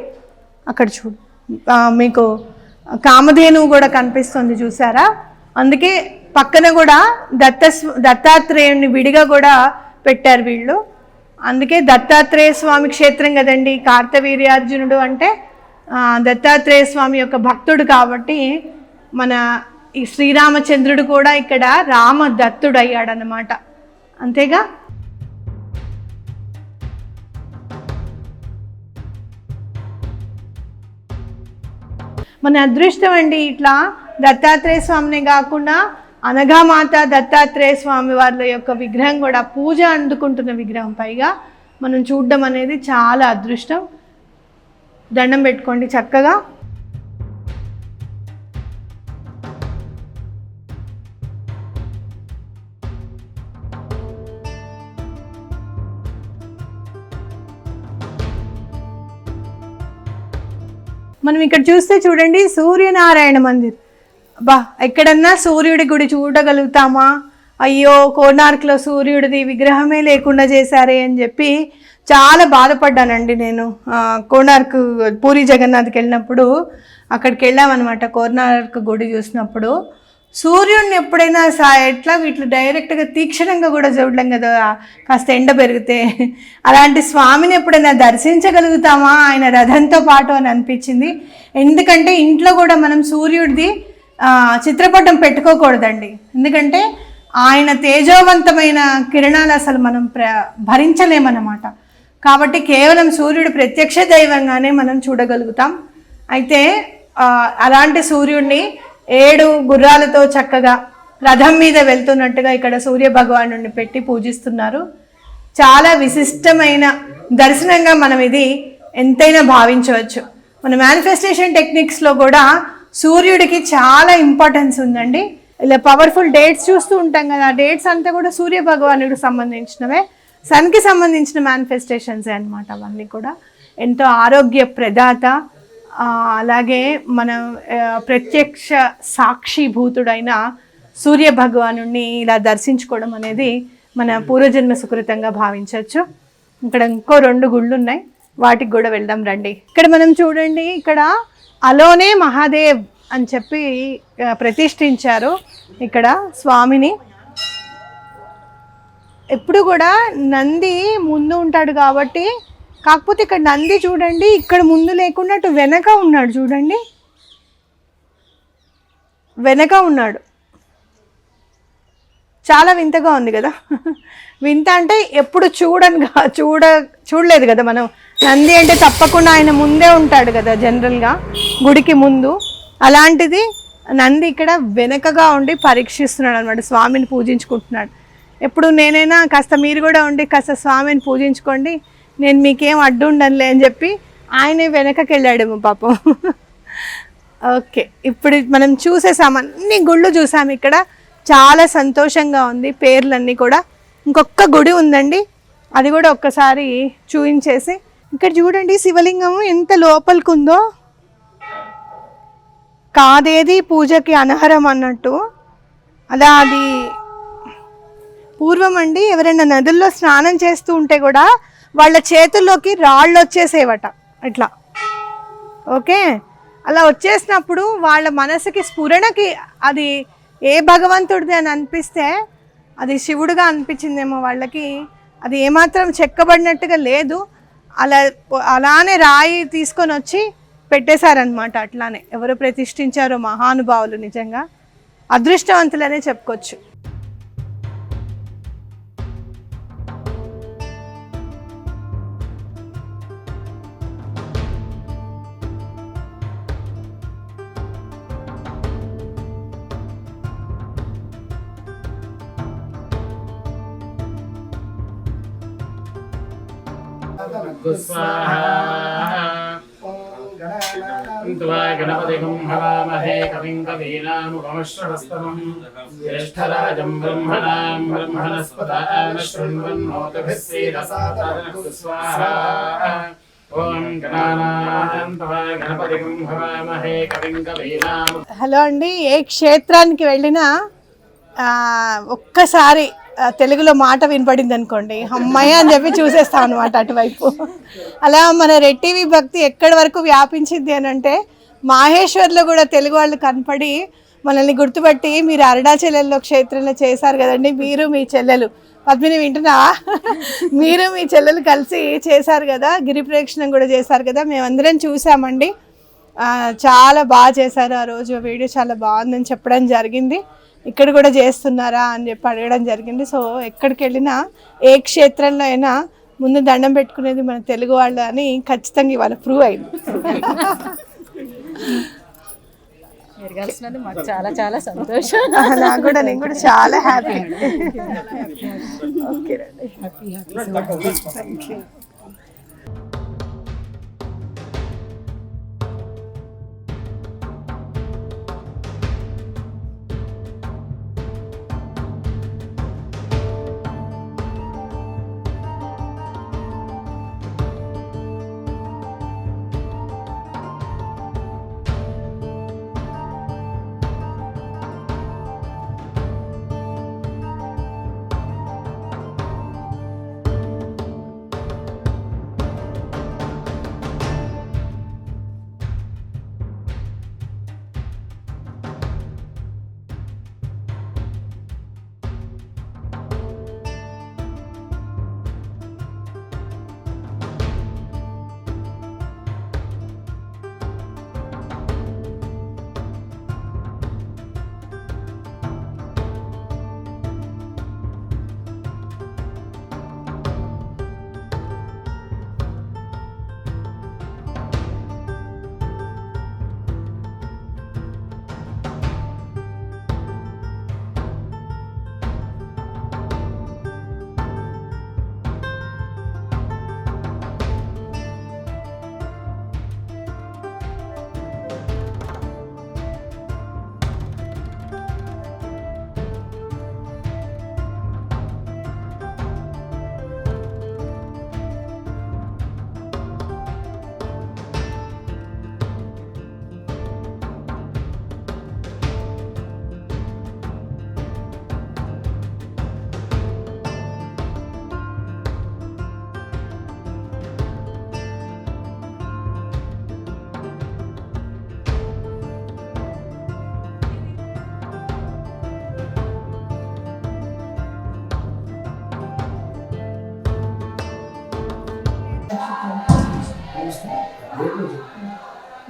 అక్కడ చూడు, మీకు కామధేనువు కూడా కనిపిస్తుంది చూసారా. అందుకే పక్కన కూడా దత్తాత్రేయుడిని విడిగా కూడా పెట్టారు వీళ్ళు. అందుకే దత్తాత్రేయ స్వామి క్షేత్రం కదండి కార్తవీర్యార్జునుడు అంటే. దత్తాత్రేయ స్వామి యొక్క భక్తుడు కాబట్టి మన ఈ శ్రీరామచంద్రుడు కూడా ఇక్కడ రామదత్తుడు అయ్యాడనమాట. అంతేగా. మన అదృష్టం అండి. ఇట్లా దత్తాత్రేయ స్వామిని కాకుండా అనఘామాత దత్తాత్రేయ స్వామి వాళ్ళ యొక్క విగ్రహం కూడా పూజ అందుకుంటున్న విగ్రహం పైగా మనం చూడడం అనేది చాలా అదృష్టం. దండం పెట్టుకోండి చక్కగా. మనం ఇక్కడ చూస్తే చూడండి సూర్యనారాయణ మందిర్. బా ఎక్కడన్నా సూర్యుడి గుడి చూడగలుగుతామా? అయ్యో కోనార్క్లో సూర్యుడిది విగ్రహమే లేకుండా చేశారే అని చెప్పి చాలా బాధపడ్డానండి నేను. కోనార్క్ పూరి జగన్నాథ్కి వెళ్ళినప్పుడు అక్కడికి వెళ్ళామన్నమాట. కోనార్క్ గుడి చూసినప్పుడు సూర్యుడిని ఎప్పుడైనా ఎట్లా వీటిలో డైరెక్ట్గా తీక్షణంగా కూడా చూడలేం కదా, కాస్త ఎండ పెరిగితే. అలాంటి స్వామిని ఎప్పుడైనా దర్శించగలుగుతామా ఆయన రథంతో పాటు అని అనిపించింది. ఎందుకంటే ఇంట్లో కూడా మనం సూర్యుడిది చిత్రపటం పెట్టుకోకూడదండి. ఎందుకంటే ఆయన తేజోవంతమైన కిరణాలు అసలు మనం భరించలేమన్నమాట. కాబట్టి కేవలం సూర్యుడు ప్రత్యక్ష దైవంగానే మనం చూడగలుగుతాం. అయితే అలాంటి సూర్యుడిని 7 గుర్రాలతో చక్కగా రథం మీద వెళ్తున్నట్టుగా ఇక్కడ సూర్య భగవానుడిని పెట్టి పూజిస్తున్నారు. చాలా విశిష్టమైన దర్శనంగా మనం ఇది ఎంతైనా భావించవచ్చు. మన మేనిఫెస్టేషన్ టెక్నిక్స్లో కూడా సూర్యుడికి చాలా ఇంపార్టెన్స్ ఉందండి. ఇలా పవర్ఫుల్ డేట్స్ చూస్తూ ఉంటాం కదా, ఆ డేట్స్ అంతా కూడా సూర్య భగవానుడికి సంబంధించినవే, సన్కి సంబంధించిన మేనిఫెస్టేషన్సే అనమాట. అవన్నీ కూడా ఎంతో ఆరోగ్య ప్రదాత, అలాగే మన ప్రత్యక్ష సాక్షిభూతుడైన సూర్య భగవానుడిని ఇలా దర్శించుకోవడం అనేది మన పూర్వజన్మ సుకృతంగా భావించవచ్చు. ఇక్కడ ఇంకో 2 గుళ్ళు ఉన్నాయి, వాటికి కూడా వెళ్దాం రండి. ఇక్కడ మనం చూడండి, ఇక్కడ అలోనే మహాదేవ్ అని చెప్పి ప్రతిష్ఠించారు ఇక్కడ స్వామిని. ఎప్పుడు కూడా నంది ముందు ఉంటాడు కాబట్టి, కాకపోతే ఇక్కడ నంది చూడండి ఇక్కడ ముందు లేకుండా అటు వెనక ఉన్నాడు. చూడండి వెనక ఉన్నాడు. చాలా వింతగా ఉంది కదా. వింత అంటే ఎప్పుడు చూడలేదు కదా మనం. నంది అంటే తప్పకుండా ఆయన ముందే ఉంటాడు కదా జనరల్గా గుడికి ముందు. అలాంటిది నంది ఇక్కడ వెనకగా ఉండి పరీక్షిస్తున్నాడు అనమాట, స్వామిని పూజించుకుంటున్నాడు. ఎప్పుడు నేనైనా కాస్త మీరు కూడా ఉండి కాస్త స్వామిని పూజించుకోండి, నేను మీకేం అడ్డు ఉండనులే అని చెప్పి ఆయనే వెనకకి వెళ్ళాడేమో పాపం. ఓకే, ఇప్పుడు మనం చూసేసాం, అన్ని గుళ్ళు చూసాము. ఇక్కడ చాలా సంతోషంగా ఉంది. పేర్లన్నీ కూడా. ఇంకొక గుడి ఉందండి, అది కూడా ఒక్కసారి చూయించేసి. ఇక్కడ చూడండి శివలింగము ఎంత లోపలికి ఉందో. కాదేది పూజకి అనర్హం అన్నట్టు. అలా అది పూర్వం అండి ఎవరైనా నదుల్లో స్నానం చేస్తూ ఉంటే కూడా వాళ్ళ చేతుల్లోకి రాళ్ళు వచ్చేసేవట ఇట్లా. ఓకే, అలా వచ్చేసినప్పుడు వాళ్ళ మనసుకి స్ఫురణకి అది ఏ భగవంతుడిది అని అనిపిస్తే అది శివుడుగా అనిపించిందేమో వాళ్ళకి. అది ఏమాత్రం చెక్కబడినట్టుగా లేదు, అలానే రాయి తీసుకొని వచ్చి పెట్టేశారనమాట. అట్లానే ఎవరు ప్రతిష్ఠించారో మహానుభావులు, నిజంగా అదృష్టవంతులనే చెప్పుకోవచ్చు.
गणपतिं हवामहे कविं कवीनामुपमश्रवस्तमं ज्येष्ठराजं ब्रह्मणस्पत शृण्वन्नोतिभिः सीदसादनं स्वाहा। ओम गणानां गणपतिं हवामहे कविं कवीनाम्.
హలో అండి, ఏ క్షేత్రానికి వెళ్ళినా ఒక్కసారి తెలుగులో మాట వినపడింది అనుకోండి, అమ్మాయి అని చెప్పి చూసేస్తాం అనమాట అటువైపు. అలా మన రెడ్ టీవీ భక్తి ఎక్కడి వరకు వ్యాపించింది అని అంటే మాహేశ్వర్లో కూడా తెలుగు వాళ్ళు కనపడి మనల్ని గుర్తుపట్టి, మీరు అరుణాచలంలో క్షేత్రంలో చేశారు కదండి, మీరు మీ చెల్లెలు పద్మిని వింటున్నావా, మీరు మీ చెల్లెలు కలిసి చేశారు కదా, గిరి ప్రదక్షిణం కూడా చేశారు కదా, మేమందరం చూసామండి. చాలా బాగా చేశారు. ఆ రోజు వీడియో చాలా బాగుందని చెప్పడం జరిగింది. ఇక్కడ కూడా చేస్తున్నారా అని చెప్పి అడగడం జరిగింది. సో ఎక్కడికి వెళ్ళినా ఏ క్షేత్రంలో అయినా ముందు దండం పెట్టుకునేది మన తెలుగు వాళ్ళు అని ఖచ్చితంగా ఇవాళ ప్రూవ్ అయింది.
మీరు కలిసినందుకు మాకు చాలా చాలా సంతోషం.
నాకు కూడా, నేను కూడా చాలా హ్యాపీ. ఓకే రండి.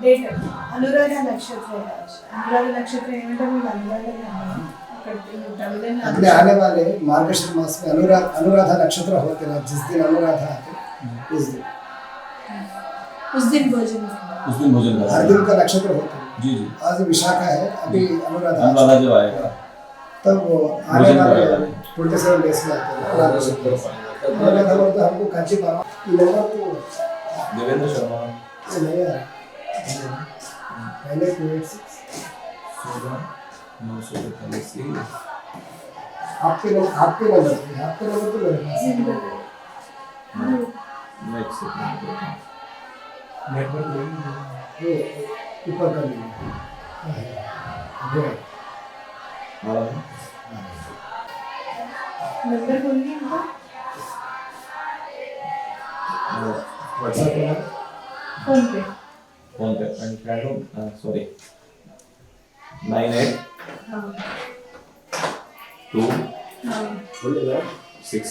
డేట్ అనురాధ నక్షత్రం. అనురాధ నక్షత్రం ఏమంటే మీకు
अपने आने वाले मार्गशीर्ष मास में अनुराधा नक्षत्र होते हैं, जिस दिन अनुराधा आते
उस दिन भोजन
हर दिन का नक्षत्र होता है।
जी जी
आज विशाखा है, अभी अनुराधा
जब आएगा
तब वो आने वाले 27 डेज में आते हैं अनुराधा बोलते हमको कांची पावा
देवेंद्र शर्मा
पहले 286 आपके नंबर तो मेरे पास ऊपर कर
नंबर बोलिए
व्हाट्सएप
फोन पे
and sorry 98 2 6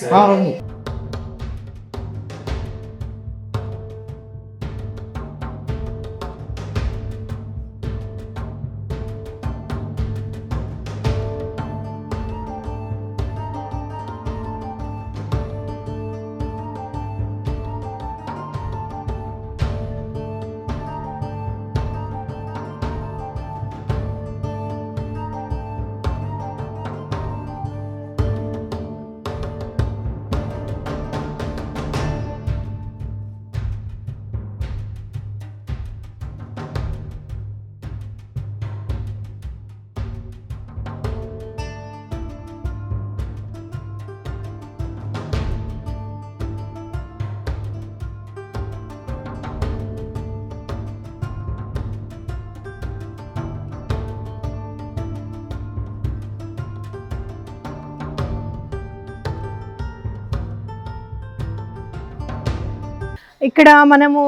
ఇక్కడ మనము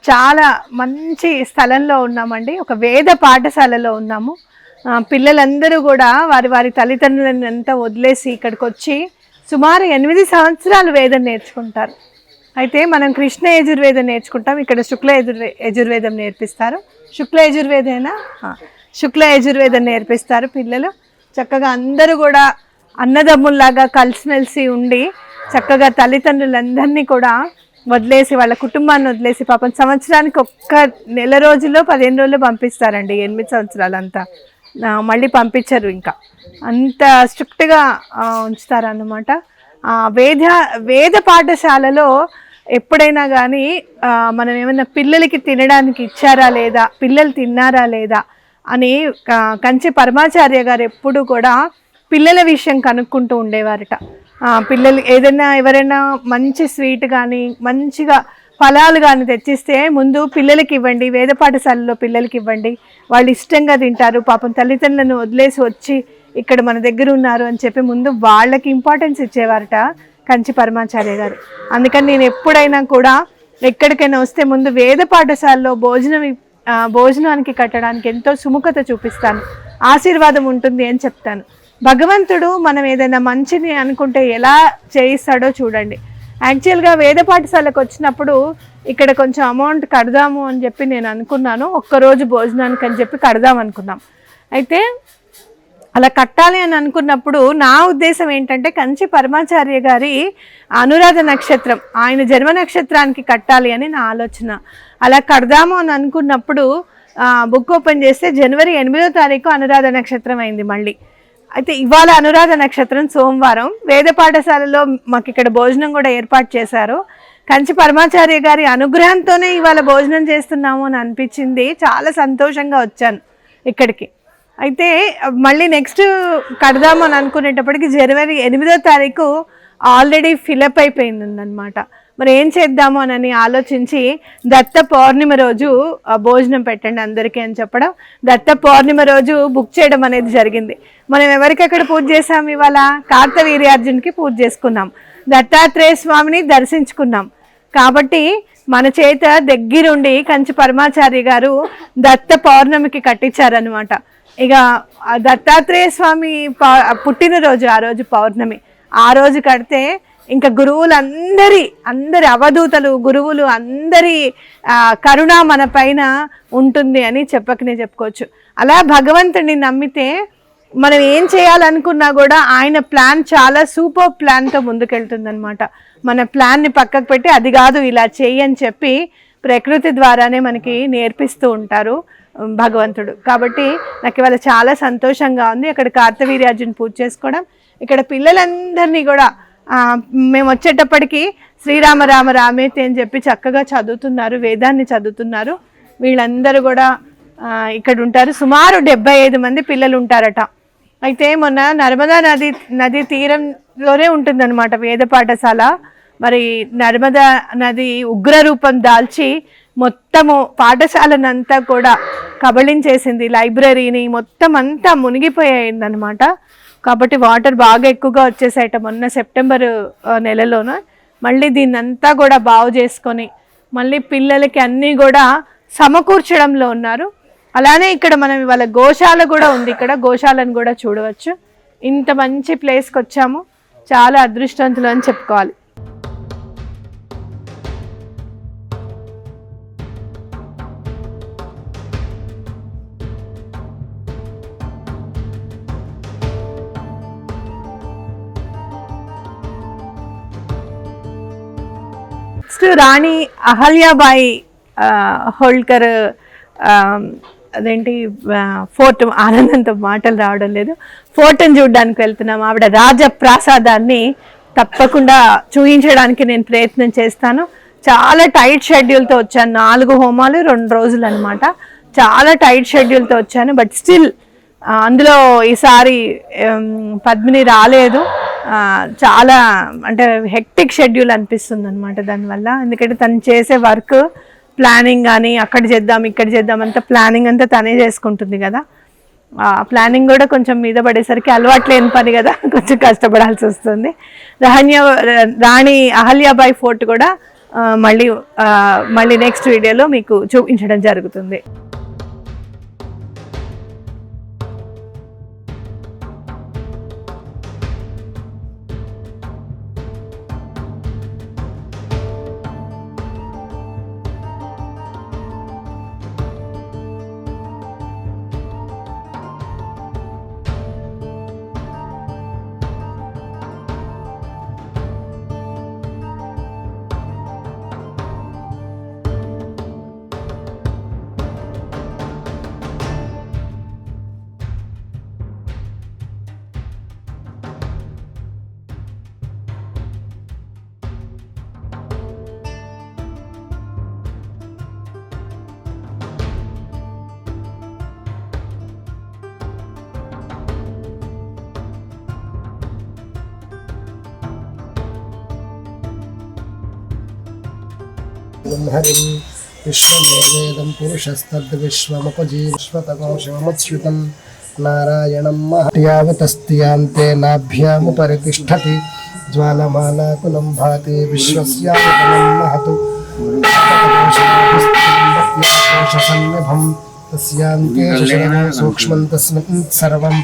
చాలా మంచి స్థలంలో ఉన్నామండి. ఒక వేద పాఠశాలలో ఉన్నాము. పిల్లలందరూ కూడా వారి వారి తల్లిదండ్రులను అంతా వదిలేసి ఇక్కడికి వచ్చి సుమారు 8 సంవత్సరాలు వేదం నేర్చుకుంటారు. అయితే మనం కృష్ణ యజుర్వేదం నేర్చుకుంటాం, ఇక్కడ శుక్ల యజుర్వేదం నేర్పిస్తారు. శుక్ల యజుర్వేదం నేర్పిస్తారు పిల్లలు. చక్కగా అందరూ కూడా అన్నదమ్ముల్లాగా కలిసిమెలిసి ఉండి చక్కగా తల్లిదండ్రులందరినీ కూడా వదిలేసి వాళ్ళ కుటుంబాన్ని వదిలేసి పాపం సంవత్సరానికి ఒక్క నెల రోజుల్లో 15 రోజుల్లో పంపిస్తారండి. 8 సంవత్సరాలంతా మళ్ళీ పంపించరు. ఇంకా అంత స్ట్రిక్ట్గా ఉంచుతారన్నమాట. వేద పాఠశాలలో ఎప్పుడైనా కానీ మనం ఏమైనా పిల్లలకి తినడానికి ఇచ్చారా లేదా, పిల్లలు తిన్నారా లేదా అని కంచి పరమాచార్య గారు ఎప్పుడు కూడా పిల్లల విషయం కనుక్కుంటూ ఉండేవారట. పిల్లలు ఏదైనా ఎవరైనా మంచి స్వీట్ కానీ మంచిగా ఫలాలు కానీ తెచ్చిస్తే ముందు పిల్లలకి ఇవ్వండి, వేద పాఠశాలలో పిల్లలకి ఇవ్వండి, వాళ్ళు ఇష్టంగా తింటారు, పాపం తల్లిదండ్రులను వదిలేసి వచ్చి ఇక్కడ మన దగ్గర ఉన్నారు అని చెప్పి ముందు వాళ్ళకి ఇంపార్టెన్స్ ఇచ్చేవారట కంచి పరమాచార్య గారు. అందుకని నేను ఎప్పుడైనా కూడా ఎక్కడికైనా వస్తే ముందు వేద పాఠశాలలో భోజనానికి కట్టడానికి ఎంతో సుముఖత చూపిస్తాను, ఆశీర్వాదం ఉంటుంది అని చెప్తాను. భగవంతుడు మనం ఏదైనా మంచిని అనుకుంటే ఎలా చేయిస్తాడో చూడండి. యాక్చువల్గా వేద పాఠశాలకు వచ్చినప్పుడు ఇక్కడ కొంచెం అమౌంట్ కడదాము అని చెప్పి నేను అనుకున్నాను, ఒక్కరోజు భోజనానికి అని చెప్పి కడదాం అనుకున్నాం. అయితే అలా కట్టాలి అని అనుకున్నప్పుడు నా ఉద్దేశం ఏంటంటే కంచి పరమాచార్య గారి అనురాధ నక్షత్రం, ఆయన జన్మ నక్షత్రానికి కట్టాలి అని నా ఆలోచన. అలా కడదాము అని అనుకున్నప్పుడు బుక్ ఓపెన్ చేస్తే జనవరి 8వ తారీఖు అనురాధ నక్షత్రం అయింది మళ్ళీ. అయితే ఇవాళ అనురాధ నక్షత్రం సోమవారం, వేద పాఠశాలలో మాకు ఇక్కడ భోజనం కూడా ఏర్పాటు చేశారు. కంచి పరమాచార్య గారి అనుగ్రహంతోనే ఇవాళ భోజనం చేస్తున్నాము అని అనిపించింది. చాలా సంతోషంగా వచ్చాను ఇక్కడికి. అయితే మళ్ళీ నెక్స్ట్ కడదాము అని అనుకునేటప్పటికి జనవరి 8వ తారీఖు ఆల్రెడీ ఫిలప్ అయిపోయిందన్నమాట. మరి ఏం చేద్దాము అని ఆలోచించి దత్త పౌర్ణిమ రోజు భోజనం పెట్టండి అందరికీ అని చెప్పడం, దత్త పౌర్ణిమ రోజు బుక్ చేయడం అనేది జరిగింది. మనం ఎవరికెక్కడ పూజ చేసాం, ఇవాళ కార్తవీర్యార్జునికి పూజ చేసుకున్నాం, దత్తాత్రేయ స్వామిని దర్శించుకున్నాం. కాబట్టి మన చేత దగ్గరుండి కంచి పరమాచార్య గారు దత్త పౌర్ణమికి కట్టించారనమాట. ఇక దత్తాత్రేయ స్వామి పుట్టినరోజు ఆ రోజు పౌర్ణమి, ఆ రోజు కడితే ఇంకా అందరి అవధూతలు గురువులు అందరి కరుణ మన పైన ఉంటుంది అని చెప్పుకోవచ్చు. అలా భగవంతుడిని నమ్మితే మనం ఏం చేయాలనుకున్నా కూడా ఆయన ప్లాన్ చాలా సూపర్ ప్లాన్తో ముందుకెళ్తుందనమాట. మన ప్లాన్ని పక్కకు పెట్టి అది కాదు ఇలా చెయ్యి అని చెప్పి ప్రకృతి ద్వారానే మనకి నేర్పిస్తూ ఉంటారు భగవంతుడు. కాబట్టి నాకు ఇవాళ చాలా సంతోషంగా ఉంది అక్కడ కార్తవీర్యార్జున పూజ చేసుకోవడం. ఇక్కడ పిల్లలందరినీ కూడా మేము వచ్చేటప్పటికి శ్రీరామ రామ రామేతి అని చెప్పి చక్కగా చదువుతున్నారు, వేదాన్ని చదువుతున్నారు. వీళ్ళందరూ కూడా ఇక్కడ ఉంటారు. సుమారు 75 మంది పిల్లలు ఉంటారట. అయితే మొన్న నర్మదా నది తీరంలోనే ఉంటుందన్నమాట వేద పాఠశాల. మరి నర్మదా నది ఉగ్ర రూపం దాల్చి మొత్తము పాఠశాలనంతా కూడా కబళించేసింది, లైబ్రరీని మొత్తం అంతా మునిగిపోయిందనమాట. కాబట్టి వాటర్ బాగా ఎక్కువగా వచ్చేసాయట మొన్న సెప్టెంబర్ నెలలోన. మళ్ళీ దీన్నంతా కూడా బాగు చేసుకొని మళ్ళీ పిల్లలకి అన్నీ కూడా సమకూర్చడంలో ఉన్నారు. అలానే ఇక్కడ మనం ఇవాళ గోశాల కూడా ఉంది, ఇక్కడ గోశాలను కూడా చూడవచ్చు. ఇంత మంచి ప్లేస్కి వచ్చాము, చాలా అదృష్టవంతులు అని చెప్పుకోవాలి. నెక్స్ట్ రాణి అహల్యాబాయి హోల్కర్ అదేంటి ఫోర్ట్, ఆనందంతో మాటలు రావడం లేదు, ఫోర్ట్ని చూడడానికి వెళ్తున్నాం. ఆవిడ రాజప్రాసాదాన్ని తప్పకుండా చూపించడానికి నేను ప్రయత్నం చేస్తాను. చాలా టైట్ షెడ్యూల్తో వచ్చాను, 4 హోమాలు 2 రోజులు అనమాట. చాలా టైట్ షెడ్యూల్తో వచ్చాను. బట్ స్టిల్ అందులో ఈసారి పద్మిని రాలేదు. చాలా అంటే హెక్టిక్ షెడ్యూల్ అనిపిస్తుంది అనమాట దానివల్ల. ఎందుకంటే తను చేసే వర్క్ ప్లానింగ్ కానీ అక్కడ చేద్దాం ఇక్కడ చేద్దాం అంతా ప్లానింగ్ అంతా తనే చేసుకుంటుంది కదా. ప్లానింగ్ కూడా కొంచెం మీద పడేసరికి అలవాటు లేని పని కదా, కొంచెం కష్టపడాల్సి వస్తుంది. రాణి అహల్యాబాయి ఫోర్ట్ కూడా మళ్ళీ నెక్స్ట్ వీడియోలో మీకు చూపించడం జరుగుతుంది.
హరిం విశ్వమేవేదం పురుషస్తద్విశ్వముపజీవిశ్వతకోశమచ్యుతం నారాయణం మహత్యావతస్తియాంతే నాభ్యాముపరితిష్టతి జ్వాలమాలాకులం భాతి విశ్వస్యావతనం మహతు కోశసన్నిభం తస్యాంతే శశనం సూక్ష్మం తస్మిన్ సర్వం.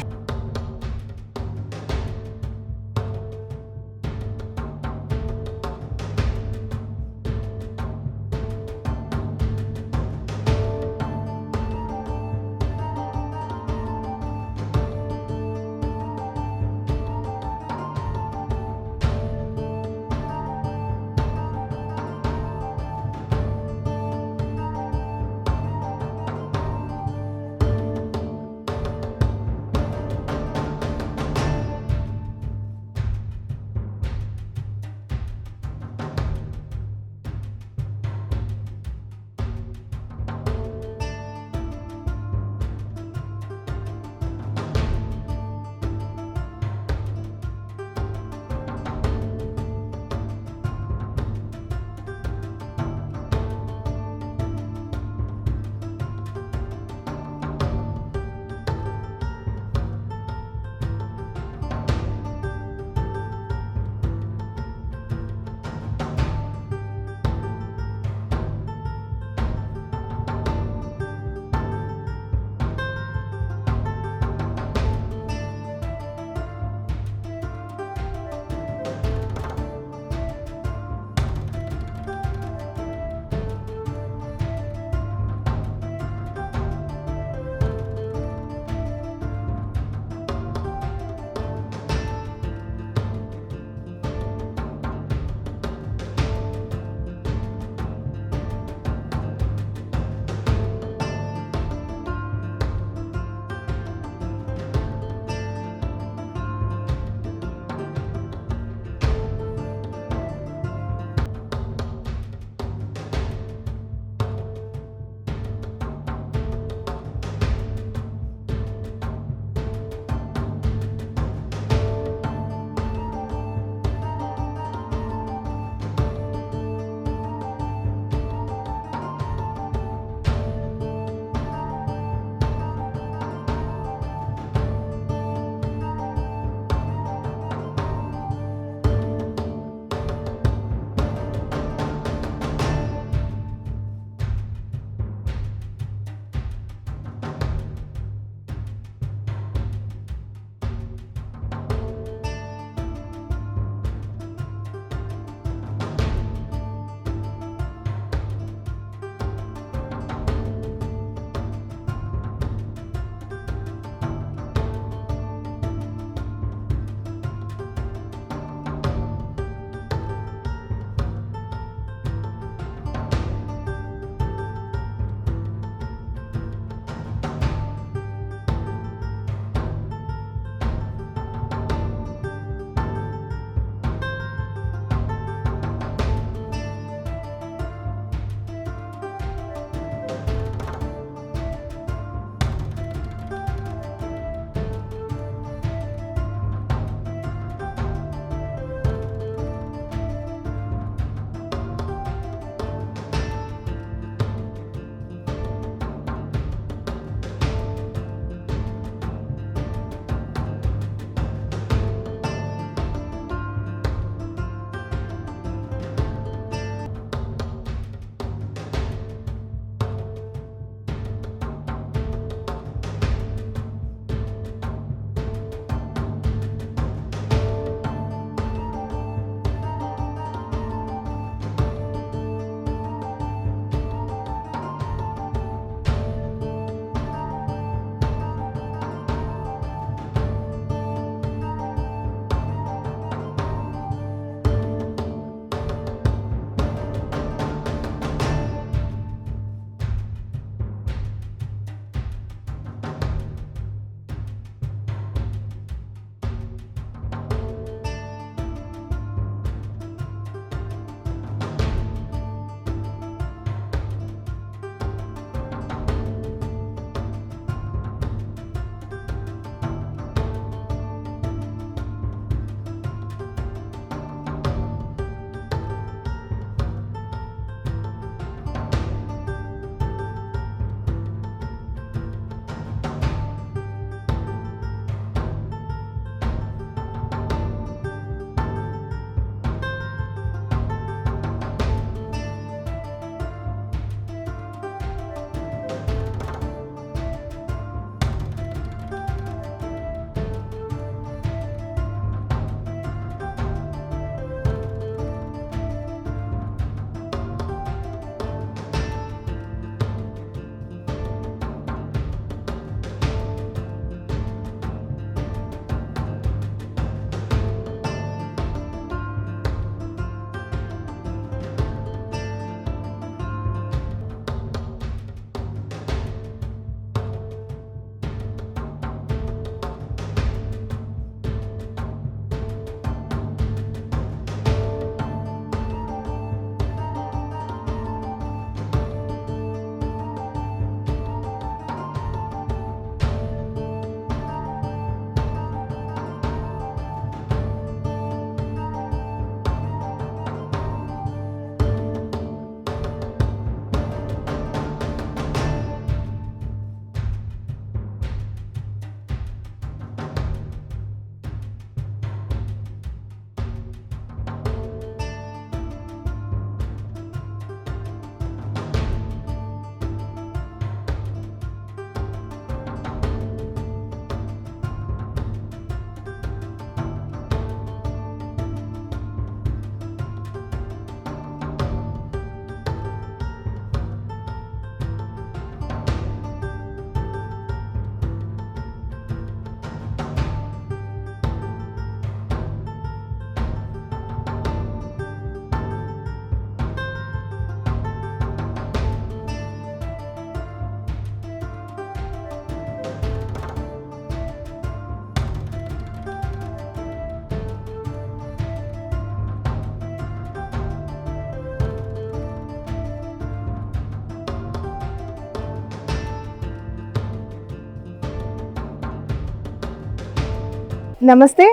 నమస్తే.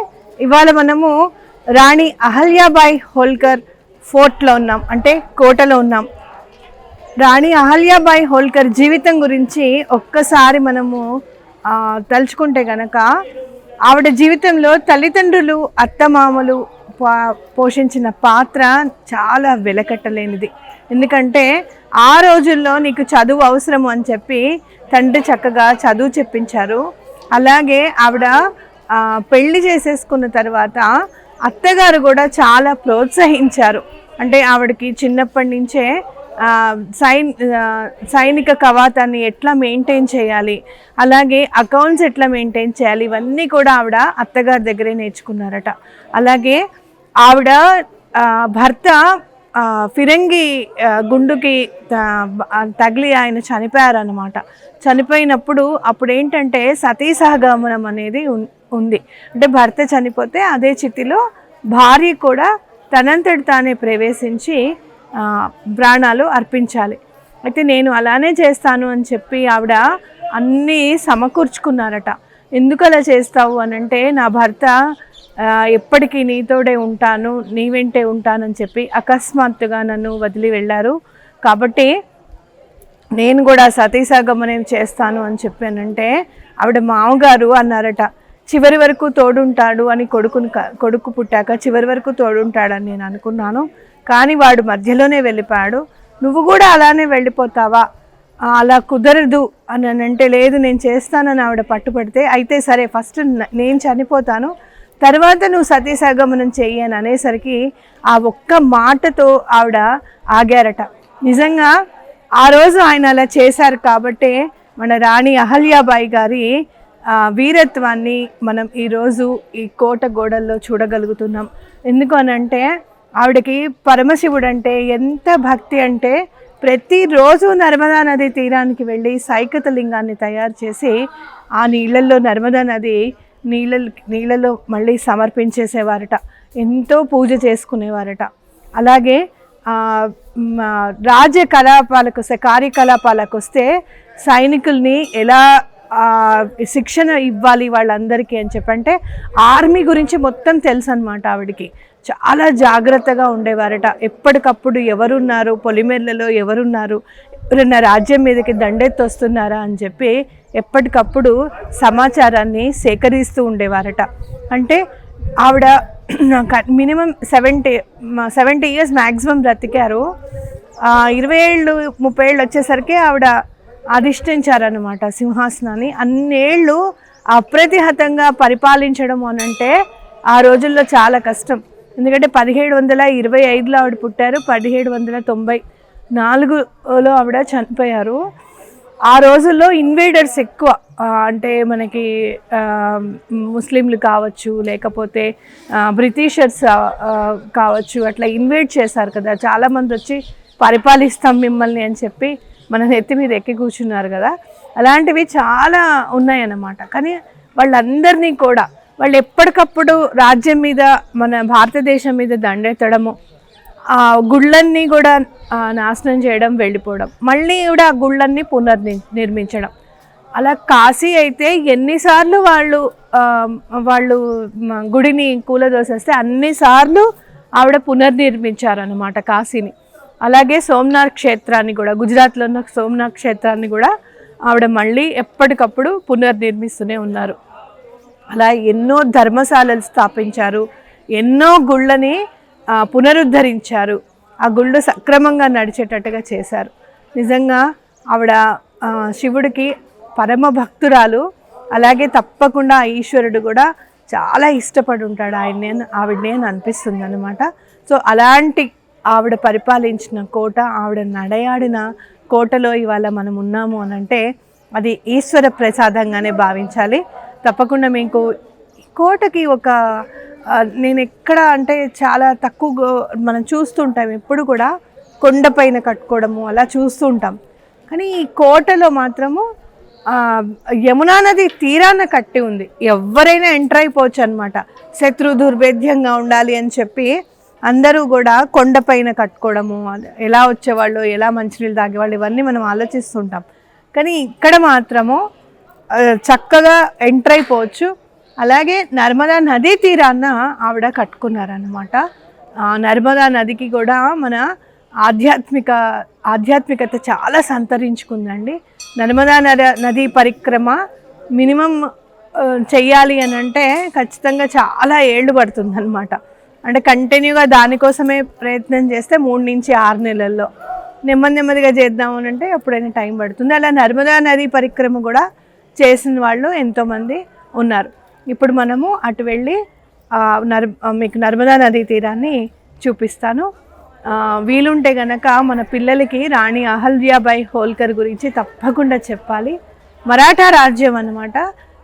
ఇవాళ మనము రాణి అహల్యాబాయి హోల్కర్ ఫోర్ట్లో ఉన్నాం, అంటే కోటలో ఉన్నాం. రాణి అహల్యాబాయి హోల్కర్ జీవితం గురించి ఒక్కసారి మనము తలుచుకుంటే కనుక ఆవిడ జీవితంలో తల్లిదండ్రులు అత్తమామలు పోషించిన పాత్ర చాలా వెలకట్టలేనిది. ఎందుకంటే ఆ రోజుల్లో నీకు చదువు అవసరము అని చెప్పి తండ్రి చక్కగా చదువు చెప్పించారు. అలాగే ఆవిడ పెళ్లి చేసేసుకున్న తర్వాత అత్తగారు కూడా చాలా ప్రోత్సహించారు. అంటే ఆవిడకి చిన్నప్పటి నుంచే సైనిక కవాతాన్ని ఎట్లా మెయింటైన్ చేయాలి, అలాగే అకౌంట్స్ ఎట్లా మెయింటైన్ చేయాలి, ఇవన్నీ కూడా ఆవిడ అత్తగారి దగ్గరే నేర్చుకున్నారట. అలాగే ఆవిడ భర్త ఫిరంగి గుండుకి తగిలి ఆయన చనిపోయారన్నమాట. చనిపోయినప్పుడు అప్పుడు ఏంటంటే సతీ సహగమనం అనేది ఉంది. అంటే భర్త చనిపోతే అదే చితిలో భార్య కూడా తనంతటి తానే ప్రవేశించి ప్రాణాలు అర్పించాలి. అయితే నేను అలానే చేస్తాను అని చెప్పి ఆవిడ అన్నీ సమకూర్చుకున్నారట. ఎందుకు అలా చేస్తావు అని అంటే, నా భర్త ఎప్పటికీ నీతోడే ఉంటాను, నీ వెంటే ఉంటానని చెప్పి అకస్మాత్తుగా నన్ను వదిలి వెళ్ళారు. కాబట్టి నేను కూడా సతీసాగమనం చేస్తాను అని చెప్పానంటే ఆవిడ మామగారు అన్నారట, చివరి వరకు తోడుంటాడు అని కొడుకు పుట్టాక చివరి వరకు తోడుంటాడని నేను అనుకున్నాను, కానీ వాడు మధ్యలోనే వెళ్ళిపోయాడు. నువ్వు కూడా అలానే వెళ్ళిపోతావా, అలా కుదరదు అని అంటే, లేదు నేను చేస్తానని ఆవిడ పట్టుపడితే, అయితే సరే ఫస్ట్ నేను చనిపోతాను, తర్వాత నువ్వు సతీసాగమనం చెయ్యి అని అనేసరికి ఆ ఒక్క మాటతో ఆవిడ ఆగారట. నిజంగా ఆ రోజు ఆయన అలా చేశారు కాబట్టి మన రాణి అహల్యాబాయి గారి వీరత్వాన్ని మనం ఈరోజు ఈ కోట గోడల్లో చూడగలుగుతున్నాం. ఎందుకు అనంటే ఆవిడకి పరమశివుడు అంటే ఎంత భక్తి అంటే, ప్రతిరోజు నర్మదా నది తీరానికి వెళ్ళి సైకత లింగాన్ని తయారు చేసి ఆ నీళ్ళల్లో నర్మదా నది నీళ్ళలో మళ్ళీ సమర్పించేసేవారట. ఎంతో పూజ చేసుకునేవారట. అలాగే కార్యకలాపాలకు వస్తే సైనికుల్ని ఎలా శిక్షణ ఇవ్వాలి వాళ్ళందరికీ అని చెప్పంటే ఆర్మీ గురించి మొత్తం తెలుసు అన్నమాట ఆవిడికి. చాలా జాగ్రత్తగా ఉండేవారట. ఎప్పటికప్పుడు ఎవరున్నారు, పొలిమేర్లలో ఎవరున్నారు, ఎవరన్నా రాజ్యం మీదకి దండెత్తి వస్తున్నారా అని చెప్పి ఎప్పటికప్పుడు సమాచారాన్ని సేకరిస్తూ ఉండేవారట. అంటే ఆవిడ మినిమం 70 ఇయర్స్ మ్యాక్సిమం బ్రతికారు. 20 ఏళ్ళు 30 ఏళ్ళు వచ్చేసరికి ఆవిడ అధిష్ఠించారనమాట సింహాసనాన్ని. అన్నేళ్ళు అప్రతిహతంగా పరిపాలించడం అనంటే ఆ రోజుల్లో చాలా కష్టం. ఎందుకంటే 1725లో ఆవిడ పుట్టారు, 1794లో ఆవిడ చనిపోయారు. ఆ రోజుల్లో ఇన్వేడర్స్ ఎక్కువ, అంటే మనకి ముస్లింలు కావచ్చు, లేకపోతే బ్రిటిషర్స్ కావచ్చు, అట్లా ఇన్వేడ్ చేశారు కదా, చాలామంది వచ్చి పరిపాలిస్తాం మిమ్మల్ని అని చెప్పి మన నెత్తి మీద ఎక్కి కూర్చున్నారు కదా. అలాంటివి చాలా ఉన్నాయన్నమాట. కానీ వాళ్ళందరినీ కూడా వాళ్ళు ఎప్పటికప్పుడు రాజ్యం మీద, మన భారతదేశం మీద దండెత్తడము, ఆ గుళ్ళన్నీ కూడా నాశనం చేయడం, వెళ్ళిపోవడం, మళ్ళీ కూడా ఆ గుళ్ళన్నీ పునర్నిర్మించడం. అలా కాశీ అయితే ఎన్నిసార్లు వాళ్ళు గుడిని కూలదోసేస్తే అన్నిసార్లు ఆవిడ పునర్నిర్మించారన్నమాట కాశీని. అలాగే సోమనాథ్ క్షేత్రాన్ని కూడా, గుజరాత్లో ఉన్న సోమనాథ్ క్షేత్రాన్ని కూడా ఆవిడ మళ్ళీ ఎప్పటికప్పుడు పునర్నిర్మిస్తూనే ఉన్నారు. అలా ఎన్నో ధర్మశాలలు స్థాపించారు, ఎన్నో గుళ్ళని పునరుద్ధరించారు, ఆ గుళ్ళు సక్రమంగా నడిచేటట్టుగా చేశారు. నిజంగా ఆవిడ శివుడికి పరమ భక్తురాలు. అలాగే తప్పకుండా ఆ ఈశ్వరుడు కూడా చాలా ఇష్టపడి ఉంటాడు ఆవిడని అని అనిపిస్తుంది అనమాట. సో అలాంటి ఆవిడ పరిపాలించిన కోట, ఆవిడ నడయాడిన కోటలో ఇవాళ మనం ఉన్నాము అని అంటే అది ఈశ్వర ప్రసాదంగానే భావించాలి. తప్పకుండా మీకు కోటకి ఒక నేను ఎక్కడ అంటే చాలా తక్కువ మనం చూస్తుంటాం, ఎప్పుడు కూడా కొండపైన కట్టుకోవడము అలా చూస్తూ ఉంటాం. కానీ ఈ కోటలో మాత్రము యమునా నది తీరాన కట్టి ఉంది. ఎవరైనా ఎంటర్ అయిపోవచ్చు అనమాట. శత్రు దుర్భేద్యంగా ఉండాలి అని చెప్పి అందరూ కూడా కొండపైన కట్టుకోవడము, ఎలా వచ్చేవాళ్ళు, ఎలా మంచినీళ్ళు తాగేవాళ్ళు, ఇవన్నీ మనం ఆలోచిస్తుంటాం. కానీ ఇక్కడ మాత్రము చక్కగా ఎంటర్ అయిపోవచ్చు. అలాగే నర్మదా నదీ తీరాన ఆవిడ కట్టుకున్నారనమాట. నర్మదా నదికి కూడా మన ఆధ్యాత్మికత చాలా సంతరించుకుందండి. నర్మదా నదీ పరిక్రమ మినిమం చెయ్యాలి అని అంటే ఖచ్చితంగా చాలా ఏళ్ళు పడుతుంది అనమాట. అంటే కంటిన్యూగా దానికోసమే ప్రయత్నం చేస్తే 3 నుంచి 6 నెలల్లో, నెమ్మదిగా చేద్దాం అని అంటే ఎప్పుడైనా టైం పడుతుంది. అలా నర్మదా నదీ పరిక్రమ కూడా చేసిన వాళ్ళు ఎంతోమంది ఉన్నారు. ఇప్పుడు మనము అటు వెళ్ళి మీకు నర్మదా నదీ తీరాన్ని చూపిస్తాను. వీలుంటే గనక మన పిల్లలకి రాణి అహల్యాబాయి హోల్కర్ గురించి తప్పకుండా చెప్పాలి. మరాఠా రాజ్యం అన్నమాట.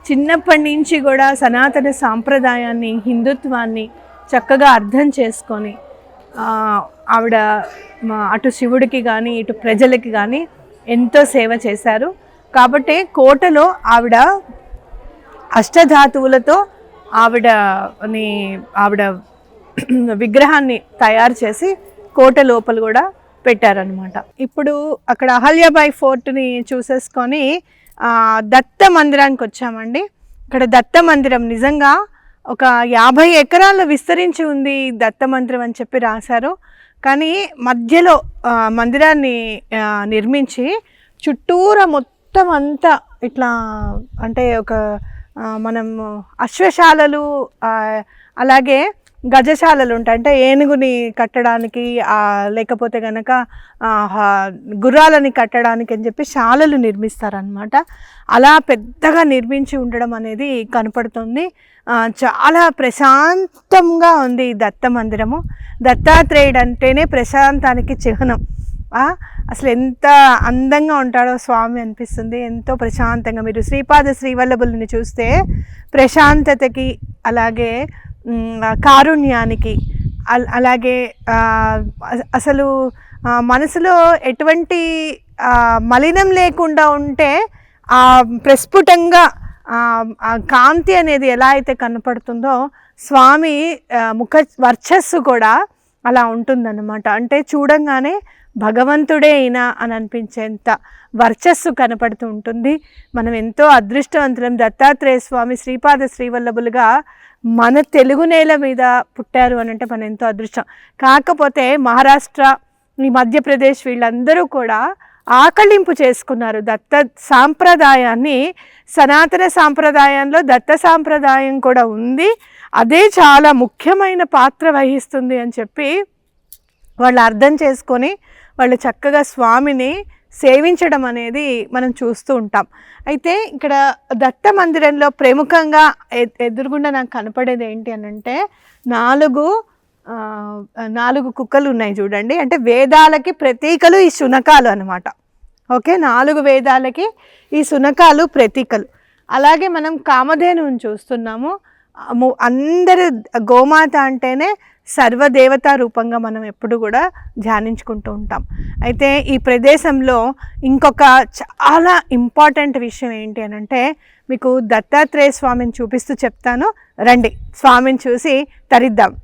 చిన్నప్పటి నుంచి కూడా సనాతన సాంప్రదాయాన్ని, హిందుత్వాన్ని చక్కగా అర్థం చేసుకొని ఆవిడ అటు శివుడికి కానీ ఇటు ప్రజలకి కానీ ఎంతో సేవ చేశారు. కాబట్టి కోటలో ఆవిడ అష్టధాతువులతో ఆవిడ విగ్రహాన్ని తయారు చేసి కోట లోపల కూడా పెట్టారనమాట. ఇప్పుడు అక్కడ అహల్యాబాయి ఫోర్ట్ని చూసేసుకొని దత్త మందిరానికి వచ్చామండి. ఇక్కడ దత్త మందిరం నిజంగా ఒక 50 ఎకరాల్లో విస్తరించి ఉంది దత్త మందిరం అని చెప్పి రాశారు. కానీ మధ్యలో మందిరాన్ని నిర్మించి చుట్టూరా మొత్తం అంతా ఇట్లా అంటే ఒక మనం అశ్వశాలలు అలాగే గజశాలలు ఉంటాయి. అంటే ఏనుగుని కట్టడానికి లేకపోతే కనుక గుర్రాలని కట్టడానికి అని చెప్పి శాలలు నిర్మిస్తారనమాట. అలా పెద్దగా నిర్మించి ఉండడం అనేది కనపడుతుంది. చాలా ప్రశాంతంగా ఉంది ఈ దత్త మందిరము. దత్తాత్రేయుడు అంటేనే ప్రశాంతానికి చిహ్నం. అసలు ఎంత అందంగా ఉంటాడో స్వామి అనిపిస్తుంది. ఎంతో ప్రశాంతంగా మీరు శ్రీపాద శ్రీవల్లభుల్ని చూస్తే ప్రశాంతతకి అలాగే కారుణ్యానికి అలాగే అసలు మనసులో ఎటువంటి మలినం లేకుండా ఉంటే ప్రస్ఫుటంగా కాంతి అనేది ఎలా అయితే కనపడుతుందో స్వామి ముఖ వర్చస్సు కూడా అలా ఉంటుందన్నమాట. అంటే చూడంగానే భగవంతుడే అయినా అని అనిపించేంత వర్చస్సు కనపడుతూ ఉంటుంది. మనం ఎంతో అదృష్టవంతులం. దత్తాత్రేయ స్వామి శ్రీపాద శ్రీవల్లభులుగా మన తెలుగు నేల మీద పుట్టారు అని అంటే మనం ఎంతో అదృష్టం. కాకపోతే మహారాష్ట్ర, ఈ మధ్యప్రదేశ్ వీళ్ళందరూ కూడా ఆకళింపు చేసుకున్నారు దత్త సాంప్రదాయాన్ని. సనాతన సాంప్రదాయంలో దత్త సాంప్రదాయం కూడా ఉంది, అదే చాలా ముఖ్యమైన పాత్ర వహిస్తుంది అని చెప్పి వాళ్ళు అర్థం చేసుకొని వాళ్ళు చక్కగా స్వామిని సేవించడం అనేది మనం చూస్తూ ఉంటాం. అయితే ఇక్కడ దత్త మందిరంలో ప్రముఖంగా ఎదురుగుండా నాకు కనపడేది ఏంటి అని అంటే 4 కుక్కలు ఉన్నాయి చూడండి. అంటే వేదాలకి ప్రతీకలు ఈ శునకాలు అనమాట. ఓకే, 4 వేదాలకి ఈ శునకాలు ప్రతీకలు. అలాగే మనం కామధేనువుని చూస్తున్నాము. అందరు గోమాత అంటేనే సర్వదేవతా రూపంగా మనం ఎప్పుడు కూడా ధ్యానించుకుంటూ ఉంటాం. అయితే ఈ ప్రదేశంలో ఇంకొక చాలా ఇంపార్టెంట్ విషయం ఏంటి అని అంటే మీకు దత్తాత్రేయ స్వామిని చూపిస్తూ చెప్తాను. రండి, స్వామిని చూసి తరిద్దాం.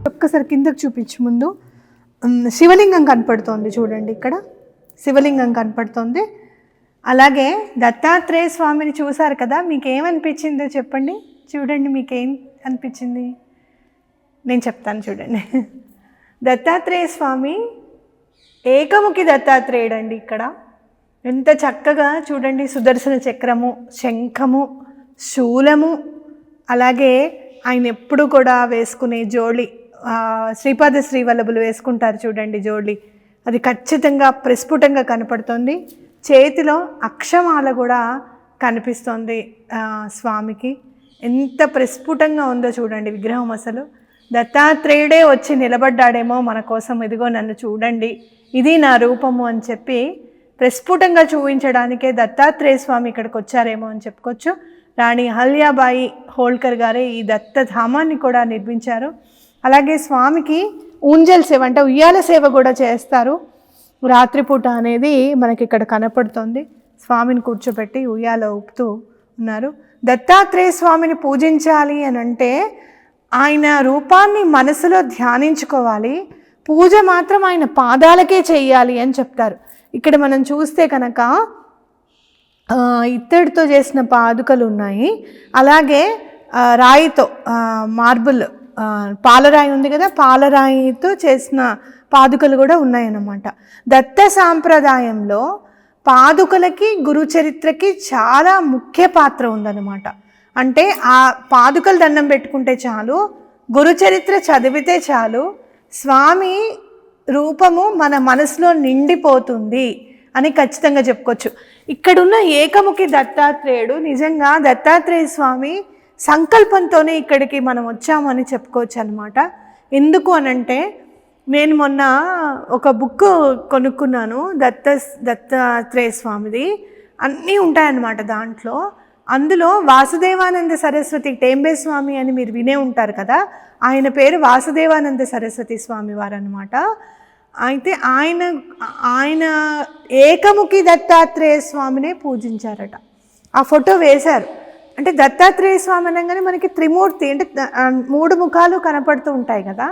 ఒక్కసారి కిందకు చూపించు. ముందు శివలింగం కనపడుతోంది చూడండి, ఇక్కడ శివలింగం కనపడుతోంది. అలాగే దత్తాత్రేయ స్వామిని చూసారు కదా, మీకేమనిపించిందో చెప్పండి. చూడండి, మీకేం అనిపించింది? నేను చెప్తాను చూడండి. దత్తాత్రేయ స్వామి ఏకముఖి దత్తాత్రేయుడు అండి. ఇక్కడ ఎంత చక్కగా చూడండి, సుదర్శన చక్రము, శంఖము, శూలము, అలాగే ఆయన ఎప్పుడు కూడా వేసుకునే జోళి, శ్రీపాద శ్రీవల్లభులు వేసుకుంటారు చూడండి జోళి, అది ఖచ్చితంగా ప్రస్ఫుటంగా కనపడుతుంది. చేతిలో అక్షమాల కూడా కనిపిస్తుంది స్వామికి. ఎంత ప్రస్ఫుటంగా ఉందో చూడండి విగ్రహం. అసలు దత్తాత్రేయుడే వచ్చి నిలబడ్డాడేమో మన కోసం, ఇదిగో నన్ను చూడండి, ఇది నా రూపము అని చెప్పి ప్రస్ఫుటంగా చూపించడానికే దత్తాత్రేయ స్వామి ఇక్కడికి వచ్చారేమో అని చెప్పుకోవచ్చు. రాణి అహల్యాబాయి హోల్కర్ గారే ఈ దత్తధామాన్ని కూడా నిర్మించారు. అలాగే స్వామికి ఊంజల్ సేవ అంటే ఉయ్యాల సేవ కూడా చేస్తారు. రాత్రిపూట అనేది మనకి ఇక్కడ కనపడుతుంది. స్వామిని కూర్చోబెట్టి ఉయ్యాల ఊపుతూ ఉన్నారు. దత్తాత్రేయ స్వామిని పూజించాలి అని అంటే ఆయన రూపాన్ని మనసులో ధ్యానించుకోవాలి. పూజ మాత్రం ఆయన పాదాలకే చెయ్యాలి అని చెప్తారు. ఇక్కడ మనం చూస్తే కనుక ఇత్తడితో చేసిన పాదుకలు ఉన్నాయి. అలాగే రాయితో మార్బుల్ పాలరాయి ఉంది కదా, పాలరాయితో చేసిన పాదుకలు కూడా ఉన్నాయన్నమాట. దత్త సాంప్రదాయంలో పాదుకలకి గురుచరిత్రకి చాలా ముఖ్య పాత్ర ఉందన్నమాట. అంటే ఆ పాదుకలు దండం పెట్టుకుంటే చాలు, గురుచరిత్ర చదివితే చాలు, స్వామి రూపము మన మనసులో నిండిపోతుంది అని ఖచ్చితంగా చెప్పుకోవచ్చు. ఇక్కడున్న ఏకముఖి దత్తాత్రేయుడు నిజంగా దత్తాత్రేయ స్వామి సంకల్పంతోనే ఇక్కడికి మనం వచ్చామని చెప్పుకోవచ్చు అనమాట. ఎందుకు అనంటే నేను మొన్న ఒక బుక్ కొనుక్కున్నాను దత్తాత్రేయ స్వామిది, అన్నీ ఉంటాయన్నమాట దాంట్లో. అందులో వాసుదేవానంద సరస్వతి టేంబే స్వామి అని మీరు వినే ఉంటారు కదా, ఆయన పేరు వాసుదేవానంద సరస్వతి స్వామి వారు అనమాట. అయితే ఆయన ఏకముఖి దత్తాత్రేయ స్వామినే పూజించారట. ఆ ఫోటో వేశారు. అంటే దత్తాత్రేయ స్వామి అనగానే మనకి త్రిమూర్తి అంటే 3 ముఖాలు కనపడుతూ ఉంటాయి కదా,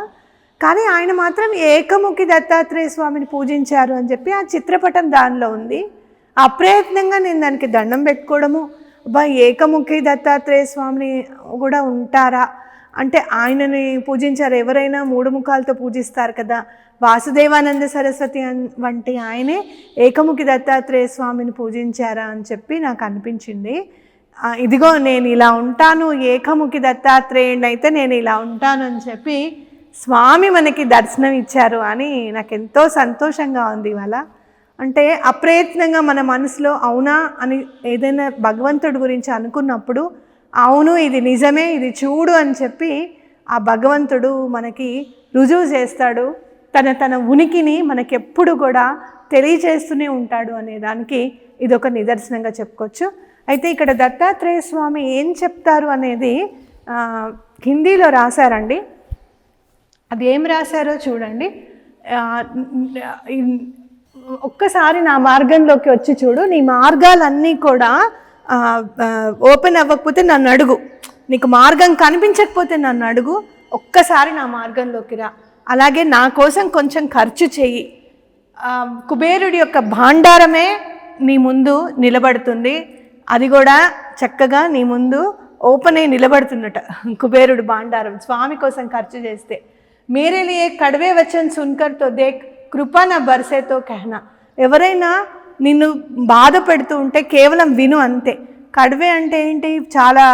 కానీ ఆయన మాత్రం ఏకముఖి దత్తాత్రేయ స్వామిని పూజించారు అని చెప్పి ఆ చిత్రపటం దానిలో ఉంది. అప్రయత్నంగా నేను దానికి దండం పెట్టుకోవడము, ఏకముఖి దత్తాత్రేయ స్వామిని కూడా ఉంటారా అంటే ఆయనని పూజించారు. ఎవరైనా 3 ముఖాలతో పూజిస్తారు కదా, వాసుదేవానంద సరస్వతి వంటి ఆయనే ఏకముఖి దత్తాత్రేయ స్వామిని పూజించారా అని చెప్పి నాకు అనిపించింది. ఇదిగో నేను ఇలా ఉంటాను, ఏకముఖి దత్తాత్రేయుని అయితే నేను ఇలా ఉంటాను అని చెప్పి స్వామి మనకి దర్శనం ఇచ్చారు అని నాకు ఎంతో సంతోషంగా ఉంది ఇవాళ. అంటే అప్రయత్నంగా మన మనసులో అవునా అని ఏదైనా భగవంతుడి గురించి అనుకున్నప్పుడు అవును ఇది నిజమే, ఇది చూడు అని చెప్పి ఆ భగవంతుడు మనకి రుజువు చేస్తాడు. తన ఉనికిని మనకెప్పుడు కూడా తెలియచేస్తూనే ఉంటాడు అనే దానికి ఇదొక నిదర్శనంగా చెప్పుకోవచ్చు. అయితే ఇక్కడ దత్తాత్రేయ స్వామి ఏం చెప్తారు అనేది హిందీలో రాశారండి. అది ఏం రాశారో చూడండి. ఒక్కసారి నా మార్గంలోకి వచ్చి చూడు, నీ మార్గాలన్నీ కూడా ఓపెన్ అవ్వకపోతే నన్ను అడుగు, నీకు మార్గం కనిపించకపోతే నన్ను అడుగు, ఒక్కసారి నా మార్గంలోకి రా, అలాగే నా కోసం కొంచెం ఖర్చు చెయ్యి. కుబేరుడి యొక్క భాండారమే నీ ముందు నిలబడుతుంది, అది కూడా చక్కగా నీ ముందు ఓపెన్ అయి నిలబడుతుందట కుబేరుడు భాండారం స్వామి కోసం ఖర్చు చేస్తే. మేరే లియే కడవే వచన్ సున్కర్ తో దేక్ కృపా నా బర్సేతో కహనా. ఎవరైనా నిన్ను బాధ పెడుతూ ఉంటే కేవలం విను అంతే. కడవే అంటే ఏంటి, చాలా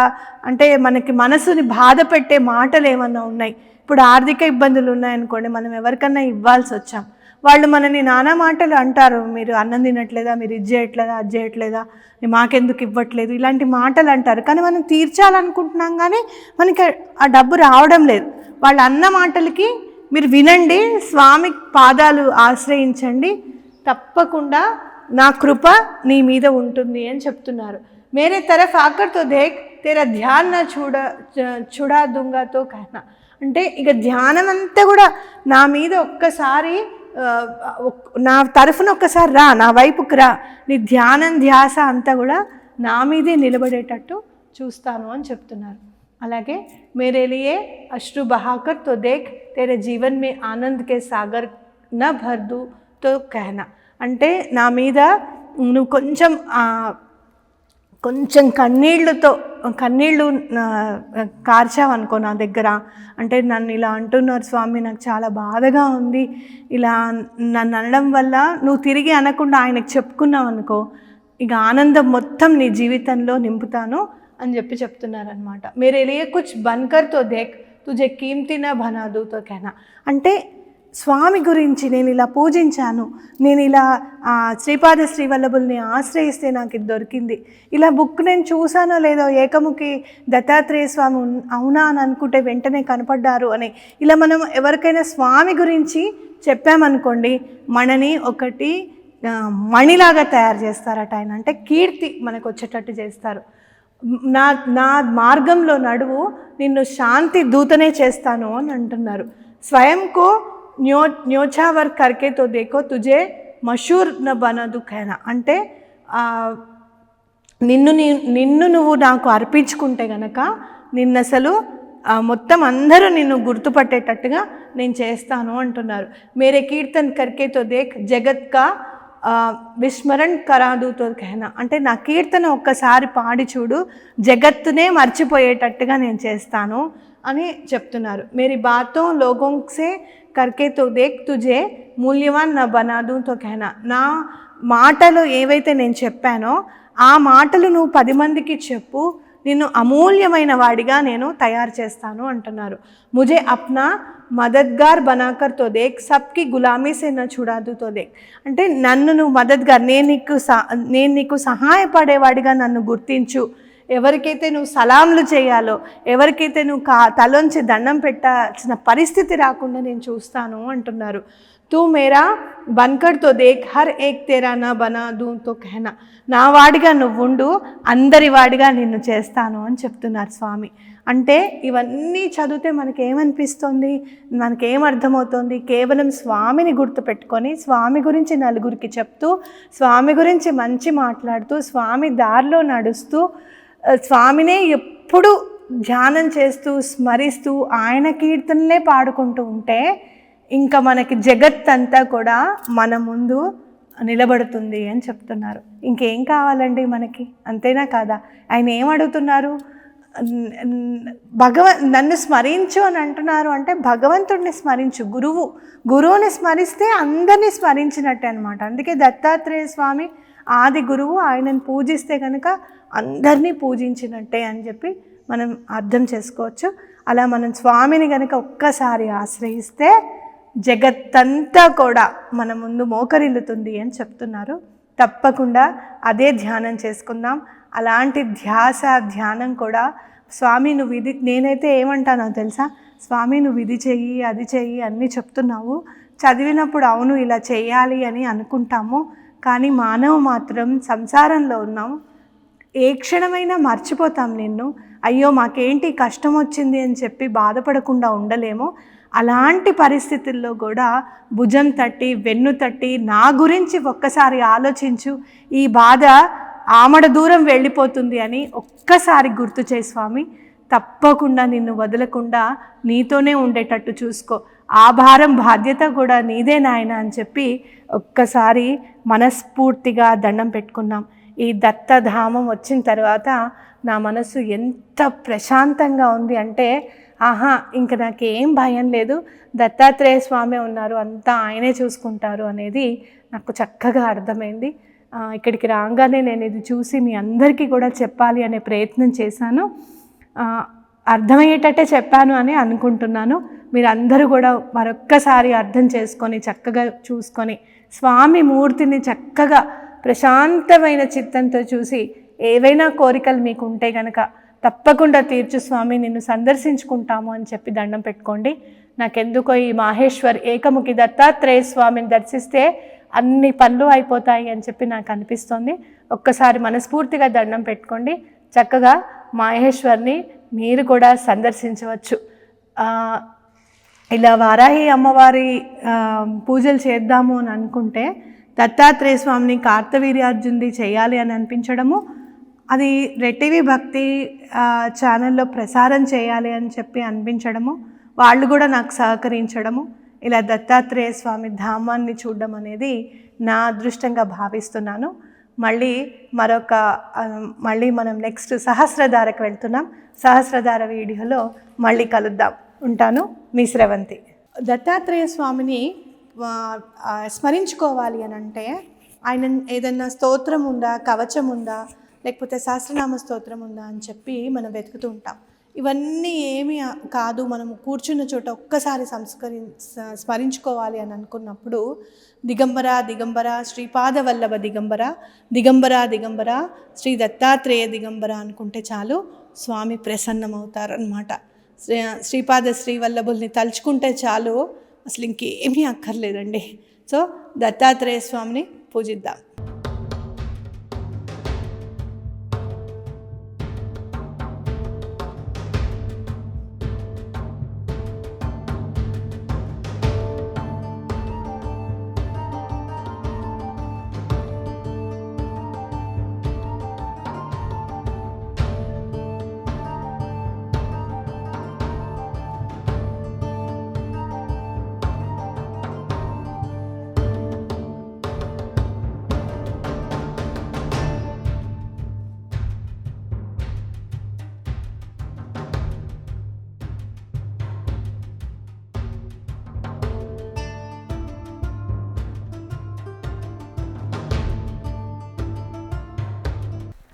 అంటే మనకి మనసుని బాధ పెట్టే మాటలు ఏమన్నా ఉన్నాయి. ఇప్పుడు ఆర్థిక ఇబ్బందులు ఉన్నాయనుకోండి, మనం ఎవరికన్నా ఇవ్వాల్సి వచ్చాం, వాళ్ళు మనని నానా మాటలు అంటారు, మీరు అన్నం తినట్లేదా, మీరు ఇది చేయట్లేదా, అది చేయట్లేదా, మాకెందుకు ఇవ్వట్లేదు, ఇలాంటి మాటలు అంటారు. కానీ మనం తీర్చాలనుకుంటున్నాం కానీ మనకి ఆ డబ్బు రావడం లేదు. వాళ్ళు అన్న మాటలకి మీరు వినండి, స్వామి పాదాలు ఆశ్రయించండి, తప్పకుండా నా కృప నీ మీద ఉంటుంది అని చెప్తున్నారు. మేరే తరఫ్ ఆకర్తో దేక్ తేరా ధ్యాన్ నా చూడా దుంగాతో కహనా. అంటే ఇక ధ్యానం అంతా కూడా నా మీద ఒక్కసారి, నా తరఫున ఒక్కసారి రా, నా వైపుకి రా, నీ ధ్యానం ధ్యాస అంతా కూడా నా మీదే నిలబడేటట్టు చూస్తాను అని చెప్తున్నారు. అలాగే మేరే లియే అశ్రు బహాకర్ తో దేక్ తేరే జీవన్ మే ఆనంద్ కే సాగర్ న భర్దు తో కహనా. అంటే నా మీద నువ్వు కొంచెం కన్నీళ్లతో కన్నీళ్ళు కార్చావనుకో నా దగ్గర, అంటే నన్ను ఇలా అంటున్నారు స్వామి, నాకు చాలా బాధగా ఉంది, ఇలా నన్ను అనడం వల్ల నువ్వు తిరిగి అనకుండా ఆయనకు చెప్పుకున్నావు అనుకో, ఇక ఆనందం మొత్తం నీ జీవితంలో నింపుతాను అని చెప్తున్నారనమాట. మేరే లియే కుచ్ బన్కర్ తో దేఖ్ తుజే కీమ్తీ నా బనా దూ తో कहना. అంటే స్వామి గురించి నేను ఇలా పూజించాను, నేను ఇలా శ్రీపాద శ్రీవల్లభుల్ని ఆశ్రయిస్తే నాకు ఇది దొరికింది, ఇలా బుక్ నేను చూసానో లేదో ఏకముఖి దత్తాత్రేయ స్వామి అవునా అని అనుకుంటే వెంటనే కనపడ్డారు అని, ఇలా మనం ఎవరికైనా స్వామి గురించి చెప్పామనుకోండి, మనని ఒకటి మణిలాగా తయారు చేస్తారట ఆయన. అంటే కీర్తి మనకు వచ్చేటట్టు చేస్తారు. నా మార్గంలో నడువు, నిన్ను శాంతి దూతనే చేస్తాను అని అంటున్నారు. స్వయంకో న్యోఛావర్ కర్కే తో దేకో తుజే మషూర్ న బనదు कहना. అంటే నిన్ను నువ్వు నాకు అర్పించుకుంటే గనక నిన్ను అసలు మొత్తం అందరూ నిన్ను గుర్తుపట్టేటట్టుగా నేను చేస్తాను అంటున్నారు. మేరే కీర్తన్ కర్కే తో దేక్ జగత్ కా విస్మరణ్ కరాదుతో कहना. అంటే నా కీర్తన ఒక్కసారి పాడి చూడు, జగత్తునే మర్చిపోయేటట్టుగా నేను చేస్తాను అని చెప్తున్నారు. మేరీ బాతో లోగోं से करके तो देख तुझे మూల్యవాన్ నా బనాదు తో कहना. నా మాటలు ఏవైతే నేను చెప్పానో ఆ మాటలు నువ్వు 10 మందికి చెప్పు, నిన్ను అమూల్యమైన వాడిగా నేను తయారు చేస్తాను అంటున్నారు. ముజే అప్నా మదద్గార్ బనాకర్ తో దేక్ సబ్కి గులామీ సే నా చుడాదు తో దేక్. అంటే నన్ను నువ్వు మదద్గార్, నేను నీకు సహాయపడేవాడిగా నన్ను గుర్తించు, ఎవరికైతే నువ్వు సలాంలు చేయాలో, ఎవరికైతే నువ్వు తలొంచి దండం పెట్టాల్సిన పరిస్థితి రాకుండా నేను చూస్తాను అంటున్నారు. తూ మేరా బన్కర్ తో దేక్ హర్ ఏక్ తేరా నా బనా దూ తో कहना. నా వాడిగా నువ్వుండు, అందరి వాడిగా నిన్ను చేస్తాను అని చెప్తున్నారు స్వామి. అంటే ఇవన్నీ చదివితే మనకేమనిపిస్తుంది, మనకేమర్థమవుతుంది, కేవలం స్వామిని గుర్తుపెట్టుకొని స్వామి గురించి నలుగురికి చెప్తూ, స్వామి గురించి మంచి మాట్లాడుతూ, స్వామి దారిలో నడుస్తూ, స్వామినే ఎప్పుడు ధ్యానం చేస్తూ స్మరిస్తూ ఆయన కీర్తనలే పాడుకుంటూ ఉంటే ఇంకా మనకి జగత్ అంతా కూడా మన ముందు నిలబడుతుంది అని చెప్తున్నారు. ఇంకేం కావాలండి మనకి, అంతేనా కాదా? ఆయన ఏం అడుగుతున్నారు, నన్ను స్మరించు అని అంటున్నారు. అంటే భగవంతుడిని స్మరించు, గురువుని స్మరిస్తే అందరినీ స్మరించినట్టే అనమాట. అందుకే దత్తాత్రేయ స్వామి ఆది గురువు, ఆయనను పూజిస్తే కనుక అందరినీ పూజించినట్టే అని చెప్పి మనం అర్థం చేసుకోవచ్చు. అలా మనం స్వామిని కనుక ఒక్కసారి ఆశ్రయిస్తే జగత్తంతా కూడా మన ముందు మోకరిల్లుతుంది అని చెప్తున్నారు. తప్పకుండా అదే ధ్యానం చేసుకుందాం. అలాంటి ధ్యానం కూడా స్వామి నువ్వు ఇది, నేనైతే ఏమంటానో తెలుసా, స్వామి నువ్వు ఇది చెయ్యి అది చెయ్యి అన్నీ చెప్తున్నావు, చదివినప్పుడు అవును ఇలా చేయాలి అని అనుకుంటాము, కానీ మానవ మాత్రం సంసారంలో ఉన్నాం, ఏ క్షణమైనా మర్చిపోతాం నిన్ను, అయ్యో మాకేంటి కష్టం వచ్చింది అని చెప్పి బాధపడకుండా ఉండలేము. అలాంటి పరిస్థితుల్లో కూడా భుజం తట్టి వెన్ను తట్టి నా గురించి ఒక్కసారి ఆలోచించు, ఈ బాధ ఆమడ దూరం వెళ్ళిపోతుంది అని ఒక్కసారి గుర్తు చేయి స్వామి, తప్పకుండా నిన్ను వదలకుండా నీతోనే ఉండేటట్టు చూసుకో, ఆ భారం బాధ్యత కూడా నీదే నాయన అని చెప్పి ఒక్కసారి మనస్ఫూర్తిగా దండం పెట్టుకున్నాం. ఈ దత్తధామం వచ్చిన తర్వాత నా మనసు ఎంత ప్రశాంతంగా ఉంది అంటే, ఆహా ఇంక నాకేం భయం లేదు, దత్తాత్రేయ స్వామి ఉన్నారు, అంతా ఆయనే చూసుకుంటారు అనేది నాకు చక్కగా అర్థమైంది. ఇక్కడికి రాగానే నేను ఇది చూసి మీ అందరికీ కూడా చెప్పాలి అనే ప్రయత్నం చేశాను. అర్థమయ్యేటట్టే చెప్పాను అని అనుకుంటున్నాను. మీరందరూ కూడా మరొక్కసారి అర్థం చేసుకొని చక్కగా చూసుకొని స్వామి మూర్తిని చక్కగా ప్రశాంతమైన చిత్తంతో చూసి ఏవైనా కోరికలు మీకు ఉంటే కనుక తప్పకుండా తీర్చు స్వామి, నిన్ను సందర్శించుకుంటాము అని చెప్పి దండం పెట్టుకోండి. నాకెందుకో ఈ మాహేశ్వర్ ఏకముఖి దత్తాత్రేయ స్వామిని దర్శిస్తే అన్ని పనులు అయిపోతాయి అని చెప్పి నాకు అనిపిస్తుంది. ఒక్కసారి మనస్ఫూర్తిగా దండం పెట్టుకోండి. చక్కగా మాహేశ్వర్ని మీరు కూడా సందర్శించవచ్చు. ఇలా వారాహి అమ్మవారి పూజలు చేద్దాము అని అనుకుంటే దత్తాత్రేయ స్వామిని కార్తవీర్యార్జునుడి చేయాలి అని అనిపించడము, అది రెట్టివి భక్తి ఛానల్లో ప్రసారం చేయాలి అని చెప్పి అనిపించడము, వాళ్ళు కూడా నాకు సహకరించడము, ఇలా దత్తాత్రేయ స్వామి ధామాన్ని చూడడం అనేది నా అదృష్టంగా భావిస్తున్నాను. మళ్ళీ మనం నెక్స్ట్ సహస్రధారకు వెళ్తున్నాం. సహస్రధార వీడియోలో మళ్ళీ కలుద్దాం. ఉంటాను, మీ స్రవంతి. దత్తాత్రేయ స్వామిని స్మరించుకోవాలి అని అంటే ఆయన ఏదన్నా స్తోత్రం ఉందా, కవచం ఉందా, లేకపోతే సహస్రనామ స్తోత్రం ఉందా అని చెప్పి మనం వెతుకుతూ ఉంటాం. ఇవన్నీ ఏమీ కాదు, మనం కూర్చున్న చోట ఒక్కసారి స్మరించుకోవాలి అని అనుకున్నప్పుడు దిగంబర దిగంబర శ్రీపాద వల్లభ దిగంబర, దిగంబర దిగంబర శ్రీ దత్తాత్రేయ దిగంబర అనుకుంటే చాలు, స్వామి ప్రసన్నమవుతారనమాట. శ్రీపాద శ్రీవల్లభుల్ని తలుచుకుంటే చాలు, అసలు ఇంకేమీ అక్కర్లేదండి. సో దత్తాత్రేయ స్వామిని పూజిద్దాం.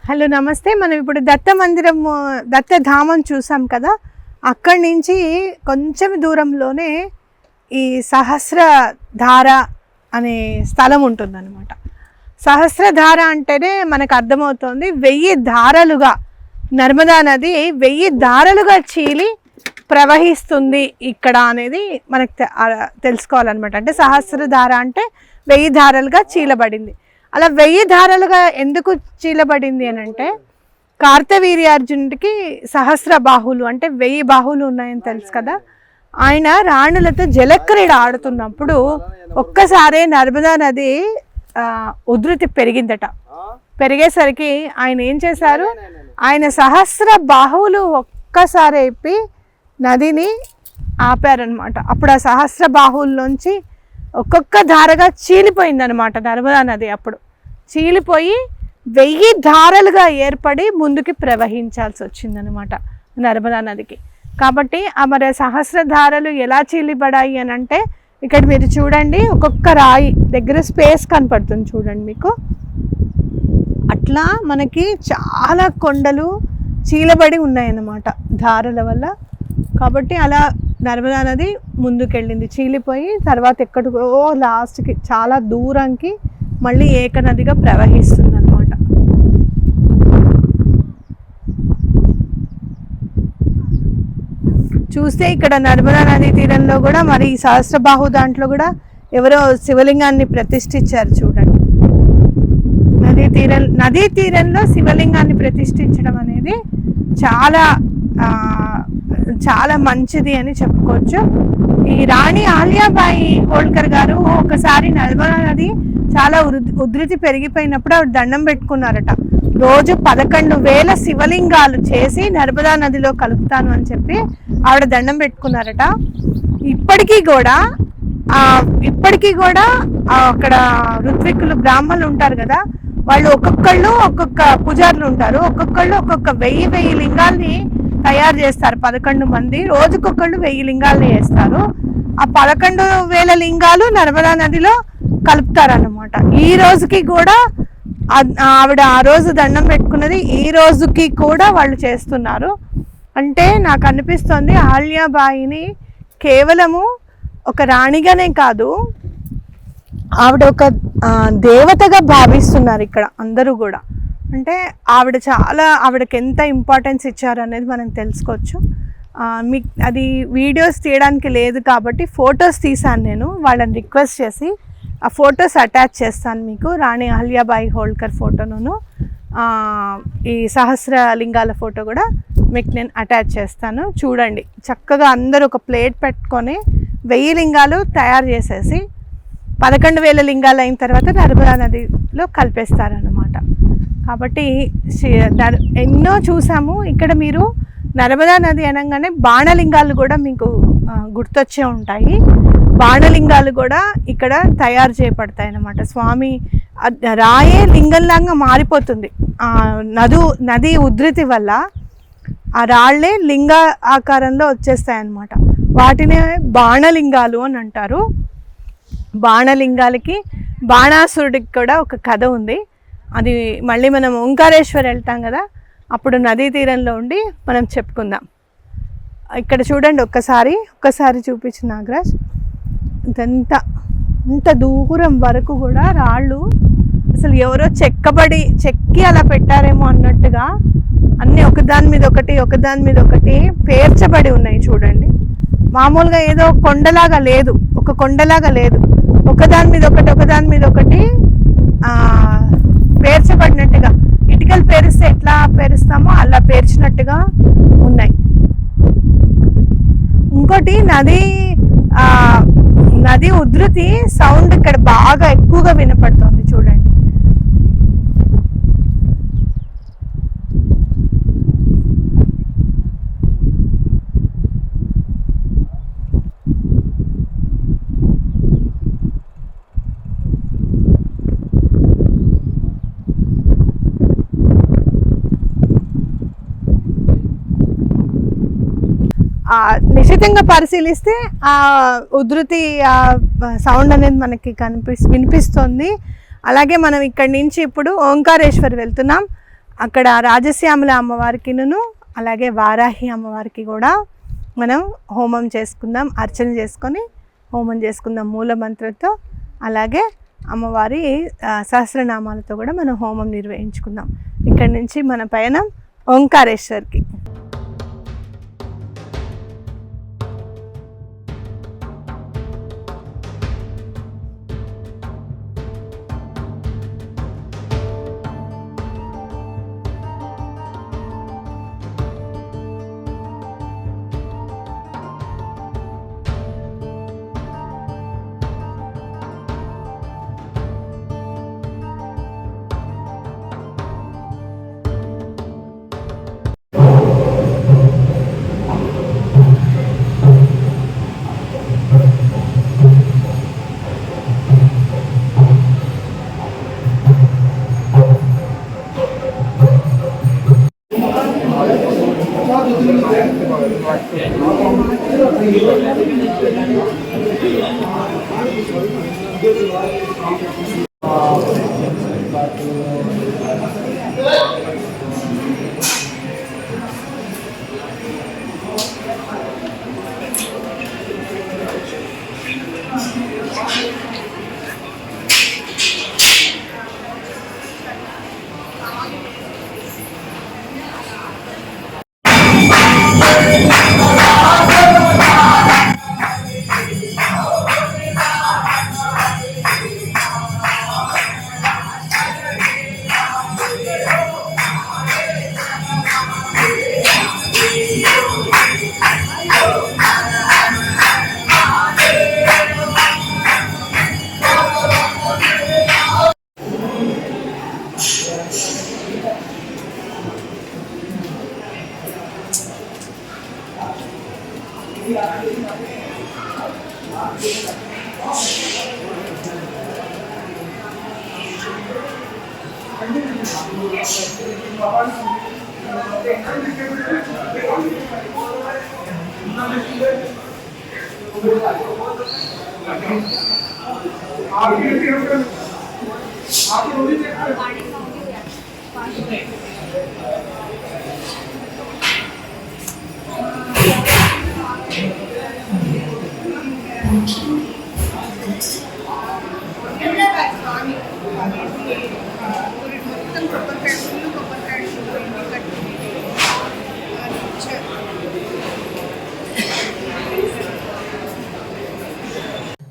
హలో నమస్తే. మనం ఇప్పుడు దత్తధామం చూసాం కదా, అక్కడి నుంచి కొంచెం దూరంలోనే ఈ సహస్రధార అనే స్థలం ఉంటుందన్నమాట. సహస్రధార అంటేనే మనకు అర్థమవుతుంది 1000 ధారలుగా నర్మదా నది 1000 ధారలుగా చీలి ప్రవహిస్తుంది ఇక్కడ అనేది మనకు తెలుసుకోవాలన్నమాట. అంటే సహస్రధార అంటే 1000 ధారలుగా చీలబడింది. అలా 1000 ధారలుగా ఎందుకు చీలబడింది అని అంటే, కార్తవీర్యార్జునుడికి సహస్ర బాహువులు అంటే 1000 బాహువులు ఉన్నాయని తెలుసు కదా. ఆయన రాణులతో జలక్రీడ ఆడుతున్నప్పుడు ఒక్కసారే నర్మదా నది ఉధృతి పెరిగిందట. పెరిగేసరికి ఆయన ఏం చేశారు, ఆయన సహస్ర బాహువులు ఒక్కసారి అయిపోయి నదిని ఆపారనమాట. అప్పుడు ఆ సహస్ర బాహువుల్లోంచి ఒక్కొక్క ధారగా చీలిపోయిందనమాట నర్మదా నది. అప్పుడు చీలిపోయి 1000 ధారలుగా ఏర్పడి ముందుకి ప్రవహించాల్సి వచ్చిందనమాట నర్మదా నదికి. కాబట్టి మరి సహస్రధారలు ఎలా చీలిపడాయి అని అంటే, ఇక్కడ మీరు చూడండి, ఒక్కొక్క రాయి దగ్గర స్పేస్ కనపడుతుంది చూడండి మీకు. అట్లా మనకి చాలా కొండలు చీలబడి ఉన్నాయన్నమాట ధారల వల్ల. కాబట్టి అలా నర్మదా నది ముందుకెళ్ళింది, చీలిపోయి తర్వాత ఎక్కడికో లాస్ట్కి చాలా దూరంకి మళ్ళీ ఏకనదిగా ప్రవహిస్తుంది అనమాట. చూస్తే ఇక్కడ నర్మదా నదీ తీరంలో కూడా మరి ఈ సహస్రబాహు దాంట్లో కూడా ఎవరో శివలింగాన్ని ప్రతిష్ఠించారు చూడండి. నదీ తీరంలో శివలింగాన్ని ప్రతిష్ఠించడం అనేది చాలా చాలా మంచిది అని చెప్పుకోవచ్చు. ఈ రాణి అహల్యాబాయి హోల్కర్ గారు ఒకసారి నర్మదా నది చాలా ఉధృతి పెరిగిపోయినప్పుడు ఆవిడ దండం పెట్టుకున్నారట. రోజు 11,000 శివలింగాలు చేసి నర్మదా నదిలో కలుపుతాను అని చెప్పి ఆవిడ దండం పెట్టుకున్నారట. ఇప్పటికీ కూడా అక్కడ ఋత్విక్కులు బ్రాహ్మణులు ఉంటారు కదా, వాళ్ళు ఒక్కొక్కళ్ళు ఒక్కొక్క పూజారులు ఉంటారు, ఒక్కొక్కళ్ళు ఒక్కొక్క 1000 లింగాల్ని తయారు చేస్తారు. 11 మంది రోజుకొకళ్ళు 1000 లింగాల్ని చేస్తారు. ఆ 11,000 లింగాలు నర్మదా నదిలో కలుపుతారన్నమాట. ఈ రోజుకి కూడా ఆవిడ ఆ రోజు దండం పెట్టుకున్నది ఈ రోజుకి కూడా వాళ్ళు చేస్తున్నారు. అంటే నాకు అనిపిస్తుంది అహల్యాబాయిని కేవలము ఒక రాణిగానే కాదు, ఆవిడ ఒక దేవతగా భావిస్తున్నారు ఇక్కడ అందరూ కూడా. అంటే ఆవిడకి ఎంత ఇంపార్టెన్స్ ఇచ్చారు అనేది మనం తెలుసుకోవచ్చు. మీకు అది వీడియోస్ తీయడానికి లేదు కాబట్టి ఫొటోస్ తీసాను నేను, వాళ్ళని రిక్వెస్ట్ చేసి ఆ ఫొటోస్ అటాచ్ చేస్తాను మీకు. రాణి అహల్యాబాయి హోల్కర్ ఫోటోను ఈ సహస్రలింగాల ఫోటో కూడా మీకు నేను అటాచ్ చేస్తాను. చూడండి, చక్కగా అందరూ ఒక ప్లేట్ పెట్టుకొని 1000 లింగాలు తయారు చేసేసి 11,000 లింగాలు అయిన తర్వాత నర్మదా నదిలో కలిపేస్తారన్నమాట. కాబట్టి ఎన్నో చూసాము. ఇక్కడ మీరు నర్మదా నది అనగానే బాణలింగాలు కూడా మీకు గుర్తొచ్చే ఉంటాయి. బాణలింగాలు కూడా ఇక్కడ తయారు చేయబడతాయి అన్నమాట. స్వామి రాయే లింగంలాగా మారిపోతుంది. నది ఉధృతి వల్ల ఆ రాళ్లే లింగ ఆకారంలో వచ్చేస్తాయి అన్నమాట. వాటినే బాణలింగాలు అని అంటారు. బాణలింగాలకి బాణాసురుడికి కూడా ఒక కథ ఉంది. అది మళ్ళీ మనం ఓంకారేశ్వర్ వెళ్తాం కదా, అప్పుడు నదీ తీరంలో ఉండి మనం చెప్పుకుందాం. ఇక్కడ చూడండి, ఒక్కసారి చూపించు నాగరాజ్. ఇదంతా ఇంత దూరం వరకు కూడా రాళ్ళు అసలు ఎవరో చెక్కి అలా పెట్టారేమో అన్నట్టుగా అన్నీ ఒకదాని మీద ఒకటి పేర్చబడి ఉన్నాయి. చూడండి, మామూలుగా ఏదో కొండలాగా లేదు, ఒకదాని మీద ఒకటి పేర్చబడినట్టుగా, ఇటుకలు పేరిస్తే ఎట్లా పేరుస్తామో అలా పేర్చినట్టుగా ఉన్నాయి. ఇంకోటి నది ఉధృతి సౌండ్ ఇక్కడ బాగా ఎక్కువగా వినపడుతుంది. చూడండి, నిశ్చితంగా పరిశీలిస్తే ఆ ఉధృతి సౌండ్ అనేది మనకి వినిపిస్తుంది. అలాగే మనం ఇక్కడి నుంచి ఇప్పుడు ఓంకారేశ్వర్ వెళ్తున్నాం. అక్కడ రాజశ్యామల అమ్మవారికిను అలాగే వారాహి అమ్మవారికి కూడా మనం హోమం చేసుకుందాం, అర్చన చేసుకొని హోమం చేసుకుందాం మూల మంత్రంతో. అలాగే అమ్మవారి సహస్రనామాలతో కూడా మనం హోమం నిర్వహించుకుందాం. ఇక్కడి నుంచి మన పయనం ఓంకారేశ్వర్కి.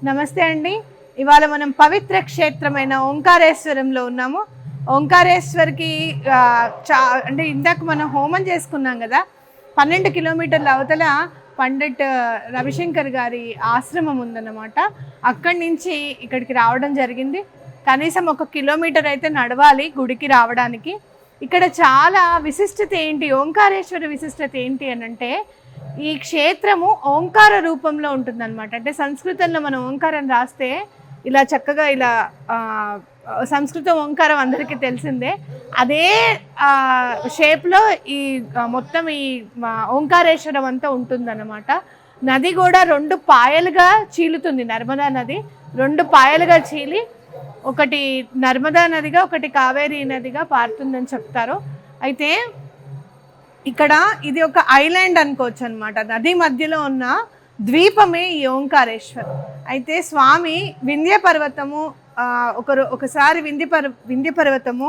నమస్తే అండి. ఇవాళ మనం పవిత్ర క్షేత్రమైన ఓంకారేశ్వరంలో ఉన్నాము. ఓంకారేశ్వర్కి అంటే ఇందాక మనం హోమం చేసుకున్నాం కదా, 12 కిలోమీటర్ల అవతల పండిట్ రవిశంకర్ గారి ఆశ్రమం ఉందన్నమాట. అక్కడి నుంచి ఇక్కడికి రావడం జరిగింది. కనీసం 1 కిలోమీటర్ అయితే నడవాలి గుడికి రావడానికి. ఇక్కడ చాలా విశిష్టత ఏంటి, ఓంకారేశ్వర విశిష్టత ఏంటి అని అంటే, ఈ క్షేత్రము ఓంకార రూపంలో ఉంటుందన్నమాట. అంటే సంస్కృతంలో మనం ఓంకారం రాస్తే ఇలా చక్కగా ఇలా సంస్కృత ఓంకారం అందరికీ తెలిసిందే, అదే షేప్లో ఈ మొత్తం ఈ ఓంకారేశ్వరం అంతా ఉంటుందన్నమాట. నది కూడా 2 పాయలుగా చీలుతుంది. నర్మదా నది 2 పాయలుగా చీలి ఒకటి నర్మదా నదిగా ఒకటి కావేరీ నదిగా పారుతుందని చెప్తారు. అయితే ఇక్కడ ఇది ఒక ఐలాండ్ అనుకోవచ్చు అనమాట. నది మధ్యలో ఉన్న ద్వీపమే ఈ ఓంకారేశ్వర్. అయితే స్వామి వింధ్య పర్వతము ఒకసారి వింధ్య పర్వతము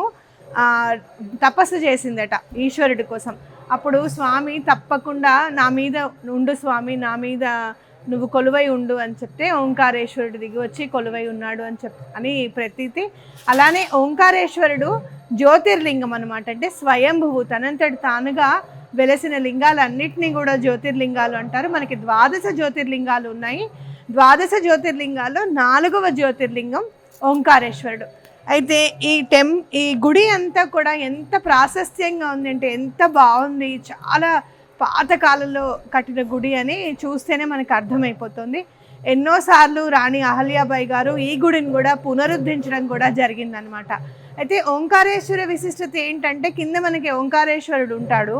తపస్సు చేసిందట ఈశ్వరుడి కోసం. అప్పుడు స్వామి తప్పకుండా నా మీద ఉండు స్వామి, నా మీద నువ్వు కొలువై ఉండు అని చెప్తే ఓంకారేశ్వరుడు దిగి వచ్చి కొలువై ఉన్నాడు అని ప్రతీతి. అలానే ఓంకారేశ్వరుడు జ్యోతిర్లింగం అనమాట. అంటే స్వయంభువు, తనంతటి తానుగా వెలసిన లింగాలన్నింటినీ కూడా జ్యోతిర్లింగాలు అంటారు. మనకి 12 జ్యోతిర్లింగాలు ఉన్నాయి. 12 జ్యోతిర్లింగాల్లో 4వ జ్యోతిర్లింగం ఓంకారేశ్వరుడు. అయితే ఈ గుడి అంతా కూడా ఎంత ప్రాశస్త్యంగా ఉంది అంటే ఎంత బాగుంది. చాలా పాతకాలంలో కట్టిన గుడి అని చూస్తేనే మనకు అర్థమైపోతుంది. ఎన్నోసార్లు రాణి అహల్యాబాయి గారు ఈ గుడిని కూడా పునరుద్ధరించడం కూడా జరిగిందనమాట. అయితే ఓంకారేశ్వర విశిష్టత ఏంటంటే కింద మనకి ఓంకారేశ్వరుడు ఉంటాడు,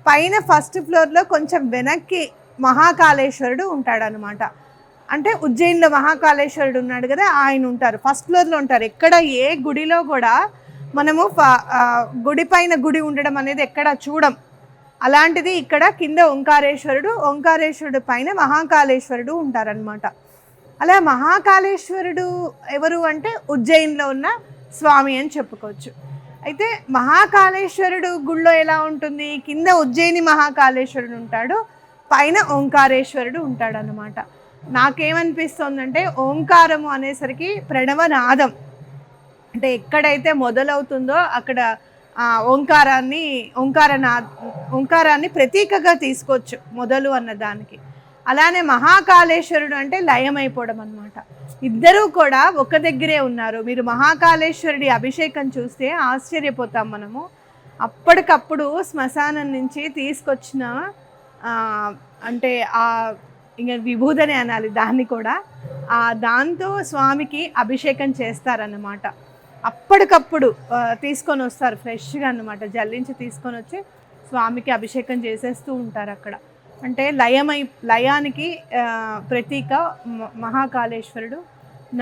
పైన ఫస్ట్ ఫ్లోర్లో కొంచెం వెనక్కి మహాకాళేశ్వరుడు ఉంటాడనమాట. అంటే ఉజ్జయిన్లో మహాకాళేశ్వరుడు ఉన్నాడు కదా, ఆయన ఉంటారు ఫస్ట్ ఫ్లోర్లో ఉంటారు. ఎక్కడ ఏ గుడిలో కూడా మనము గుడి పైన గుడి ఉండడం అనేది ఎక్కడ చూడం. అలాంటిది ఇక్కడ కింద ఓంకారేశ్వరుడు పైన మహాకాళేశ్వరుడు ఉంటారనమాట. అలా మహాకాళేశ్వరుడు ఎవరు అంటే ఉజ్జయిన్లో ఉన్న స్వామి అని చెప్పుకోవచ్చు. అయితే మహాకాళేశ్వరుడు గుళ్ళో ఎలా ఉంటుంది, కింద ఉజ్జయిని మహాకాళేశ్వరుడు ఉంటాడు, పైన ఓంకారేశ్వరుడు ఉంటాడు అన్నమాట. నాకేమనిపిస్తుందంటే ఓంకారము అనేసరికి ప్రణవనాదం, అంటే ఎక్కడైతే మొదలవుతుందో అక్కడ ఓంకారాన్ని ప్రతీకగా తీసుకోవచ్చు మొదలు అన్నదానికి. అలానే మహాకాళేశ్వరుడు అంటే లయమైపోవడం అన్నమాట. ఇద్దరూ కూడా ఒక దగ్గరే ఉన్నారు. మీరు మహాకాళేశ్వరుడి అభిషేకం చూస్తే ఆశ్చర్యపోతాం మనము. అప్పటికప్పుడు శ్మశానం నుంచి తీసుకొచ్చిన అంటే ఇంకా విభూదని అనాలి దాన్ని కూడా, దాంతో స్వామికి అభిషేకం చేస్తారన్నమాట. అప్పటికప్పుడు తీసుకొని వస్తారు ఫ్రెష్గా అన్నమాట, జల్లించి తీసుకొని వచ్చి స్వామికి అభిషేకం చేసేస్తూ ఉంటారు అక్కడ. అంటే లయానికి ప్రతీక మహాకాళేశ్వరుడు,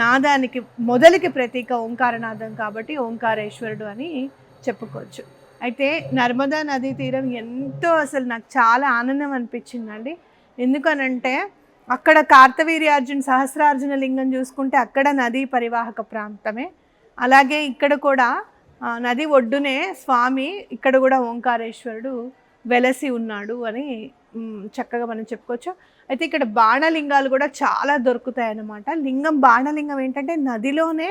నాదానికి మొదలుకి ప్రతీక ఓంకారనాదం కాబట్టి ఓంకారేశ్వరుడు అని చెప్పుకోవచ్చు. అయితే నర్మదా నదీ తీరం ఎంతో అసలు నాకు చాలా ఆనందం అనిపించిందండి. ఎందుకనంటే అక్కడ కార్తవీర్యార్జున సహస్రార్జున లింగం చూసుకుంటే అక్కడ నదీ పరివాహక ప్రాంతమే. అలాగే ఇక్కడ కూడా నది ఒడ్డునే స్వామి, ఇక్కడ కూడా ఓంకారేశ్వరుడు వెలసి ఉన్నాడు అని చక్కగా మనం చెప్పుకోవచ్చు. అయితే ఇక్కడ బాణలింగాలు కూడా చాలా దొరుకుతాయి అన్నమాట. బాణలింగం ఏంటంటే నదిలోనే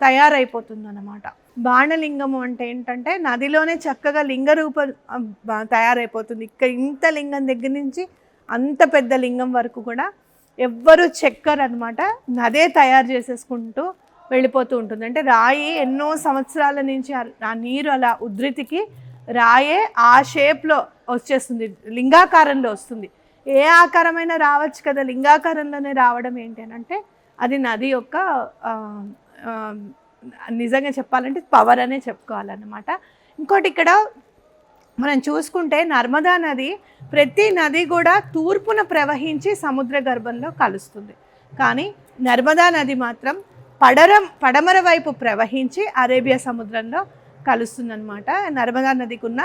తయారైపోతుంది అన్నమాట. బాణలింగము అంటే ఏంటంటే నదిలోనే చక్కగా లింగ రూపం తయారైపోతుంది. ఇక్కడ ఇంత లింగం దగ్గర నుంచి అంత పెద్ద లింగం వరకు కూడా ఎవ్వరు చెక్కరు అనమాట, నదే తయారు చేసేసుకుంటూ వెళ్ళిపోతూ ఉంటుంది. అంటే రాయి ఎన్నో సంవత్సరాల నుంచి ఆ నీరు అలా ఉధృతికి రాయే ఆ షేప్లో వచ్చేస్తుంది, లింగాకారంలో వస్తుంది. ఏ ఆకారమైనా రావచ్చు కదా, లింగాకారంలోనే రావడం ఏంటి అని అంటే అది నది యొక్క నిజంగా చెప్పాలంటే పవర్ అనే చెప్పుకోవాలన్నమాట. ఇంకోటి ఇక్కడ మనం చూసుకుంటే నర్మదా నది, ప్రతి నది కూడా తూర్పున ప్రవహించి సముద్ర గర్భంలో కలుస్తుంది. కానీ నర్మదా నది మాత్రం పడమర వైపు ప్రవహించి అరేబియా సముద్రంలో కలుస్తుందన్నమాట. నర్మదా నదికి ఉన్న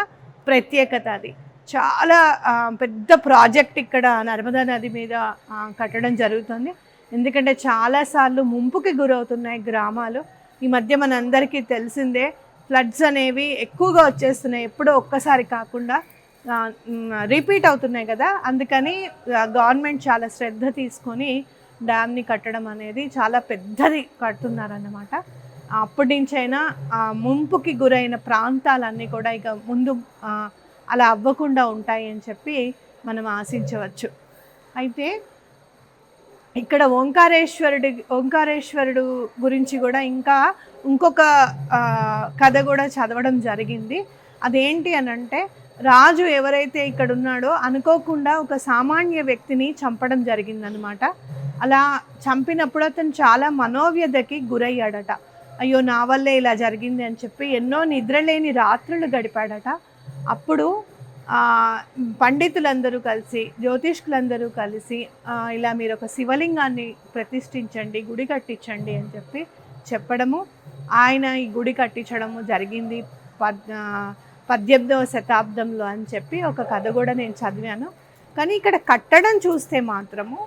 ప్రత్యేకత అది. చాలా పెద్ద ప్రాజెక్ట్ ఇక్కడ నర్మదా నది మీద కట్టడం జరుగుతుంది. ఎందుకంటే చాలాసార్లు ముంపుకి గురవుతున్నాయి గ్రామాలు. ఈ మధ్య మనందరికీ తెలిసిందే, ఫ్లడ్స్ అనేవి ఎక్కువగా వచ్చేస్తున్నాయి, ఎప్పుడో ఒక్కసారి కాకుండా రిపీట్ అవుతున్నాయి కదా. అందుకని గవర్నమెంట్ చాలా శ్రద్ధ తీసుకొని డ్యామ్ని కట్టడం అనేది చాలా పెద్దది కడుతున్నారన్నమాట. అప్పటి నుంచైనా ముంపుకి గురైన ప్రాంతాలన్నీ కూడా ఇక ముందు అలా అవ్వకుండా ఉంటాయి అని చెప్పి మనం ఆశించవచ్చు. అయితే ఇక్కడ ఓంకారేశ్వరుడు గురించి కూడా ఇంకొక కథ కూడా చదవడం జరిగింది. అదేంటి అని అంటే, రాజు ఎవరైతే ఇక్కడ ఉన్నాడో అనుకోకుండా ఒక సామాన్య వ్యక్తిని చంపడం జరిగిందనమాట. అలా చంపినప్పుడు అతను చాలా మనోవ్యధకి గురయ్యాడట. అయ్యో నా వల్లే ఇలా జరిగింది అని చెప్పి ఎన్నో నిద్రలేని రాత్రులు గడిపాడట. అప్పుడు పండితులందరూ కలిసి, జ్యోతిష్కులందరూ కలిసి ఇలా మీరు ఒక శివలింగాన్ని ప్రతిష్ఠించండి, గుడి కట్టించండి అని చెప్పి చెప్పడము, ఆయన ఈ గుడి కట్టించడము జరిగింది 18వ శతాబ్దంలో అని చెప్పి ఒక కథ కూడా నేను చదివాను. కానీ ఇక్కడ కట్టడం చూస్తే మాత్రము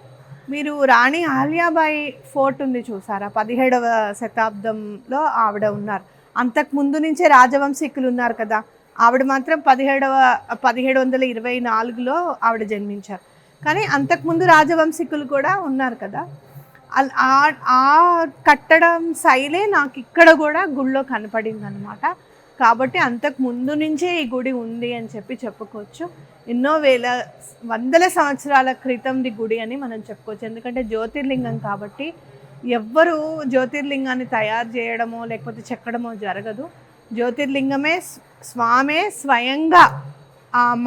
మీరు రాణి అహల్యాబాయి ఫోర్ట్ ఉంది చూసారా, 17వ శతాబ్దంలో ఆవిడ ఉన్నారు. అంతకు ముందు నుంచే రాజవంశీకులు ఉన్నారు కదా, ఆవిడ మాత్రం 1724లో ఆవిడ జన్మించారు. కానీ అంతకుముందు రాజవంశీకులు కూడా ఉన్నారు కదా, ఆ కట్టడం శైలే నాకు ఇక్కడ కూడా గుళ్ళో కనపడింది అనమాట. కాబట్టి అంతకు ముందు నుంచే ఈ గుడి ఉంది అని చెప్పి చెప్పుకోవచ్చు. ఎన్నో వందల సంవత్సరాల క్రితంది గుడి అని మనం చెప్పుకోవచ్చు. ఎందుకంటే జ్యోతిర్లింగం కాబట్టి ఎవ్వరూ జ్యోతిర్లింగాన్ని తయారు చేయడమో లేకపోతే చెక్కడమో జరగదు. జ్యోతిర్లింగమే స్వామే స్వయంగా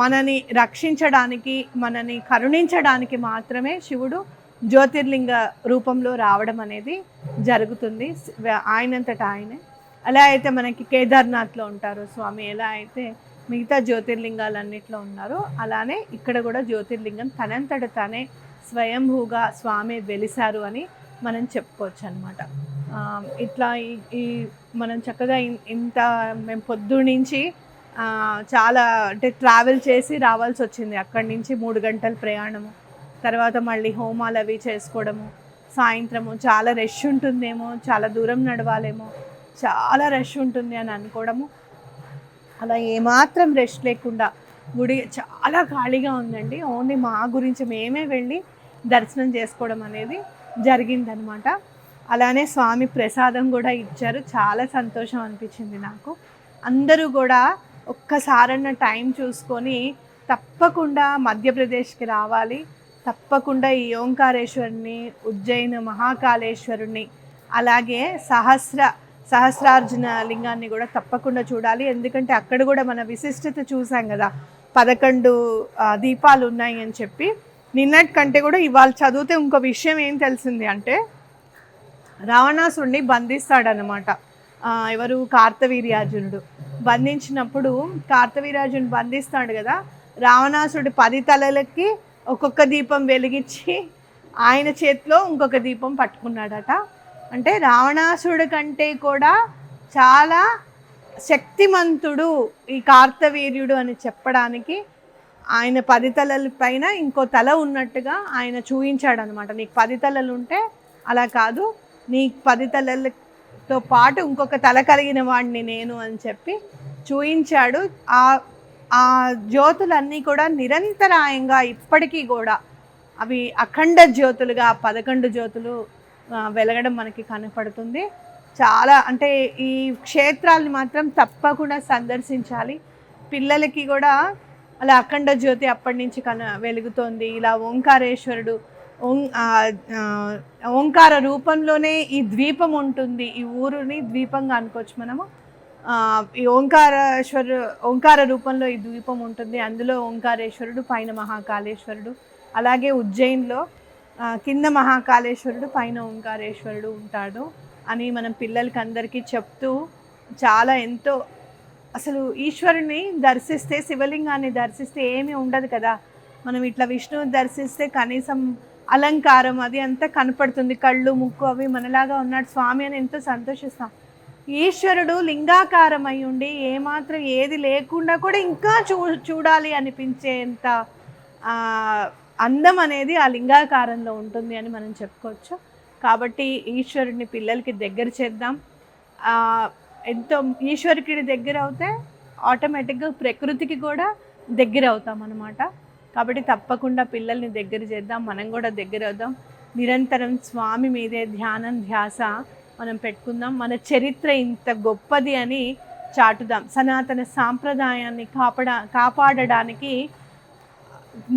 మనని రక్షించడానికి, మనని కరుణించడానికి మాత్రమే శివుడు జ్యోతిర్లింగ రూపంలో రావడం అనేది జరుగుతుంది, ఆయనంతటా ఆయనే. అలా అయితే మనకి కేదార్నాథ్లో ఉంటారు స్వామి, ఎలా అయితే మిగతా జ్యోతిర్లింగాలన్నిట్లో ఉన్నారో అలానే ఇక్కడ కూడా జ్యోతిర్లింగం తనంతట తానే స్వయంభూగా స్వామి వెలిసారు అని మనం చెప్పుకోవచ్చు అనమాట. ఇట్లా ఈ మనం చక్కగా ఇంత మేము పొద్దున్నుంచి చాలా అంటే ట్రావెల్ చేసి రావాల్సి వచ్చింది. అక్కడి నుంచి 3 గంటల ప్రయాణము, తర్వాత మళ్ళీ హోమాలు అవి చేసుకోవడము, సాయంత్రము చాలా రష్ ఉంటుందేమో, చాలా దూరం నడవాలేమో, చాలా రష్ ఉంటుంది అని అనుకోవడము. అలా ఏమాత్రం రెస్ట్ లేకుండా గుడి చాలా ఖాళీగా ఉందండి. ఓన్లీ మా గురించి మేమే వెళ్ళి దర్శనం చేసుకోవడం అనేది జరిగిందనమాట. అలానే స్వామి ప్రసాదం కూడా ఇచ్చారు, చాలా సంతోషం అనిపించింది నాకు. అందరూ కూడా ఒక్కసారన్న టైం చూసుకొని తప్పకుండా మధ్యప్రదేశ్కి రావాలి, తప్పకుండా ఈ ఓంకారేశ్వరుని, ఉజ్జయిన మహాకాళేశ్వరుని, అలాగే సహస్రార్జున లింగాన్ని కూడా తప్పకుండా చూడాలి. ఎందుకంటే అక్కడ కూడా మన విశిష్టత చూసాం కదా, 11 దీపాలు ఉన్నాయి అని చెప్పి. నిన్నటి కంటే కూడా ఇవాళ చదివితే ఇంకో విషయం ఏం తెలిసింది అంటే, రావణాసుడిని బంధిస్తాడనమాట ఎవరు, కార్తవీర్యార్జునుడు. బంధించినప్పుడు కార్తవీర్యార్జునుడు బంధిస్తాడు కదా, రావణాసుడి 10 తలలకి ఒక్కొక్క దీపం వెలిగించి ఆయన చేతిలో ఇంకొక దీపం పట్టుకున్నాడట. అంటే రావణాసుడి కంటే కూడా చాలా శక్తిమంతుడు ఈ కార్తవీర్యుడు అని చెప్పడానికి ఆయన 10 తలల పైన ఇంకో తల ఉన్నట్టుగా ఆయన చూయించాడు అనమాట. నీకు 10 తలలు ఉంటే అలా కాదు, నీ 10 తలలతో పాటు ఇంకొక తల కలిగిన వాడిని నేను అని చెప్పి చూయించాడు. ఆ జ్యోతులన్నీ కూడా నిరంతరాయంగా ఇప్పటికీ కూడా అవి అఖండ జ్యోతులుగా 11 జ్యోతులు వెలగడం మనకి కనపడుతుంది. చాలా అంటే ఈ క్షేత్రాలను మాత్రం తప్పకుండా సందర్శించాలి. పిల్లలకి కూడా అలా అఖండ జ్యోతి అప్పటి నుంచి వెలుగుతోంది. ఇలా ఓంకారేశ్వరుడు ఓంకార రూపంలోనే ఈ ద్వీపం ఉంటుంది. ఈ ఊరుని ద్వీపంగా అనుకోవచ్చు మనము. ఈ ఓంకార రూపంలో ఈ ద్వీపం ఉంటుంది. అందులో ఓంకారేశ్వరుడు, పైన మహాకాళేశ్వరుడు, అలాగే ఉజ్జయిన్లో కింద మహాకాళేశ్వరుడు, పైన ఓంకారేశ్వరుడు ఉంటాడు అని మనం పిల్లలకి అందరికీ చెప్తూ చాలా ఎంతో అసలు ఈశ్వరుని దర్శిస్తే, శివలింగాన్ని దర్శిస్తే ఏమీ ఉండదు కదా. మనం ఇట్లా విష్ణువుని దర్శిస్తే కనీసం అలంకారం అది అంతా కనపడుతుంది, కళ్ళు ముక్కు అవి మనలాగా ఉన్నాడు స్వామి అని ఎంతో సంతోషిస్తాం. ఈశ్వరుడు లింగాకారం అయి ఉండి ఏమాత్రం ఏది లేకుండా కూడా ఇంకా చూడాలి అనిపించేంత అందం అనేది ఆ లింగాకారంలో ఉంటుంది అని మనం చెప్పుకోవచ్చు. కాబట్టి ఈశ్వరుడిని పిల్లలకి దగ్గర చేద్దాం. ఎంతో ఈశ్వరుడికి దగ్గర అవుతే ఆటోమేటిక్గా ప్రకృతికి కూడా దగ్గర అవుతాం అన్నమాట. కాబట్టి తప్పకుండా పిల్లల్ని దగ్గర చేద్దాం, మనం కూడా దగ్గర అవుదాం. నిరంతరం స్వామి మీదే ధ్యానం ధ్యాస మనం పెట్టుకుందాం. మన చరిత్ర ఇంత గొప్పది అని చాటుదాం. సనాతన సాంప్రదాయాన్ని కాపాడడానికి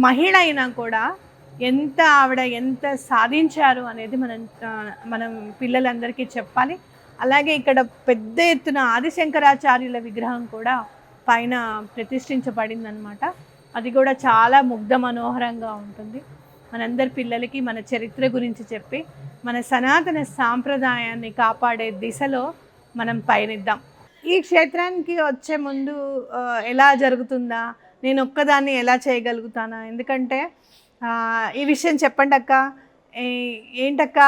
మహిళ అయినా కూడా ఆవిడ ఎంత సాధించారు అనేది మనం పిల్లలందరికీ చెప్పాలి. అలాగే ఇక్కడ పెద్ద ఎత్తున ఆదిశంకరాచార్యుల విగ్రహం కూడా పైన ప్రతిష్ఠించబడిందనమాట. అది కూడా చాలా ముగ్ధ మనోహరంగా ఉంటుంది. మనందరి పిల్లలకి మన చరిత్ర గురించి చెప్పి మన సనాతన సాంప్రదాయాన్ని కాపాడే దిశలో మనం పయనిద్దాం. ఈ క్షేత్రానికి వచ్చే ముందు ఎలా జరుగుతుందా, నేను ఒక్కదాన్ని ఎలా చేయగలుగుతానా, ఎందుకంటే ఈ విషయం చెప్పండి అక్క, ఏంటక్క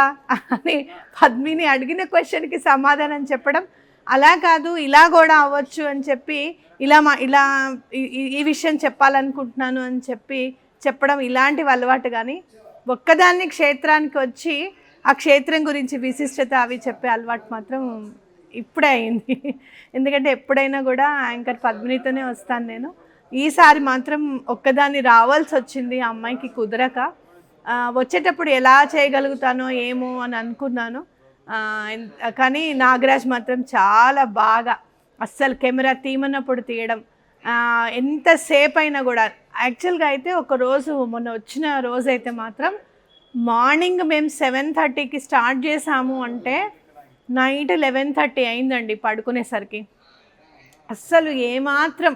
అని పద్మిని అడిగిన క్వశ్చన్కి సమాధానం చెప్పడం, అలా కాదు ఇలా కూడా అవ్వచ్చు అని చెప్పి ఇలా ఈ విషయం చెప్పాలనుకుంటున్నాను అని చెప్పడం ఇలాంటివి అలవాటు. కానీ ఒక్కదాన్ని క్షేత్రానికి వచ్చి ఆ క్షేత్రం గురించి విశిష్టత అవి చెప్పే అలవాటు మాత్రం ఇప్పుడే అయింది. ఎందుకంటే ఎప్పుడైనా కూడా యాంకర్ పద్మినితోనే వస్తాను నేను. ఈసారి మాత్రం ఒక్కదాన్ని రావాల్సి వచ్చింది, ఆ అమ్మాయికి కుదరక. వచ్చేటప్పుడు ఎలా చేయగలుగుతానో ఏమో అని అనుకున్నాను. కానీ నాగరాజ్ మాత్రం చాలా బాగా అస్సలు కెమెరా తీయమన్నప్పుడు తీయడం, ఎంతసేపు అయినా కూడా. యాక్చువల్గా అయితే ఒకరోజు మొన్న వచ్చిన రోజు అయితే మాత్రం మార్నింగ్ మేము 7:30కి స్టార్ట్ చేసాము అంటే నైట్ 11:30 అయిందండి పడుకునేసరికి. అస్సలు ఏమాత్రం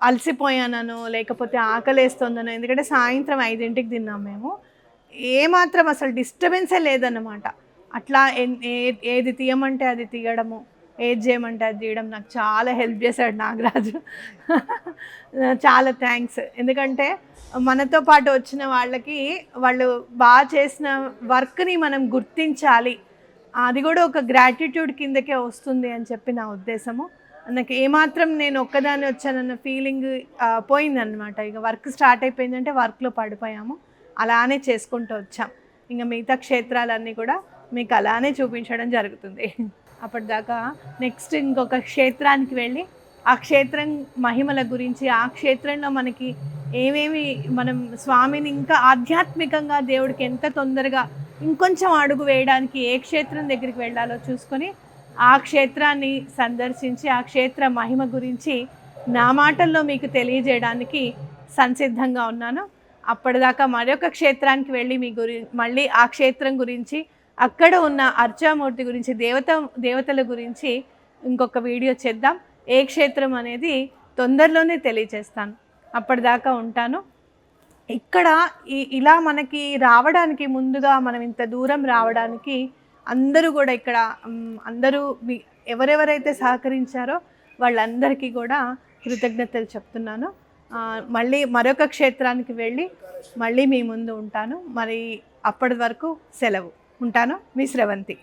అలసిపోయానో లేకపోతే ఆకలేస్తుందనో, ఎందుకంటే సాయంత్రం 5ంటికి తిన్నాం మేము. ఏమాత్రం అసలు డిస్టర్బెన్సే లేదన్నమాట. అట్లా ఏది తీయమంటే అది తీయడము, ఏది చేయమంటే అది తీయడం నాకు చాలా హెల్ప్ చేశాడు నాగరాజు. చాలా థ్యాంక్స్. ఎందుకంటే మనతో పాటు వచ్చిన వాళ్ళకి వాళ్ళు బాగా చేసిన వర్క్ని మనం గుర్తించాలి, అది కూడా ఒక గ్రాటిట్యూడ్ కిందకే వస్తుంది అని చెప్పి నా ఉద్దేశము. నాకు ఏమాత్రం నేను ఒక్కదాన్ని వచ్చానన్న ఫీలింగ్ పోయిందనమాట. ఇక వర్క్ స్టార్ట్ అయిపోయిందంటే వర్క్లో పడిపోయాము, అలానే చేసుకుంటూ వచ్చాం. ఇంకా మిగతా క్షేత్రాలన్నీ కూడా మీకు అలానే చూపించడం జరుగుతుంది. అప్పటిదాకా నెక్స్ట్ ఇంకొక క్షేత్రానికి వెళ్ళి ఆ క్షేత్రం మహిమల గురించి, ఆ క్షేత్రంలో మనకి ఏమేమి మనం స్వామిని ఇంకా ఆధ్యాత్మికంగా దేవుడికి ఎంత తొందరగా ఇంకొంచెం అడుగు వేయడానికి ఏ క్షేత్రం దగ్గరికి వెళ్ళాలో చూసుకొని ఆ క్షేత్రాన్ని సందర్శించి ఆ క్షేత్ర మహిమ గురించి నా మాటల్లో మీకు తెలియజేయడానికి సంసిద్ధంగా ఉన్నాను. అప్పటిదాకా మరొక క్షేత్రానికి వెళ్ళి మళ్ళీ ఆ క్షేత్రం గురించి, అక్కడ ఉన్న అర్చామూర్తి గురించి, దేవతల గురించి ఇంకొక వీడియో చేద్దాం. ఏ క్షేత్రం అనేది తొందరలోనే తెలియజేస్తాను. అప్పటిదాకా ఉంటాను. ఇక్కడ ఇలా మనకి రావడానికి ముందుగా, మనం ఇంత దూరం రావడానికి అందరూ కూడా ఇక్కడ అందరూ ఎవరెవరైతే సహకరించారో వాళ్ళందరికీ కూడా కృతజ్ఞతలు చెప్తున్నాను. మళ్ళీ మరొక క్షేత్రానికి వెళ్ళి మళ్ళీ మీ ముందు ఉంటాను. మరి అప్పటి వరకు సెలవు. ఉంటాను. మీ శ్రవంతి.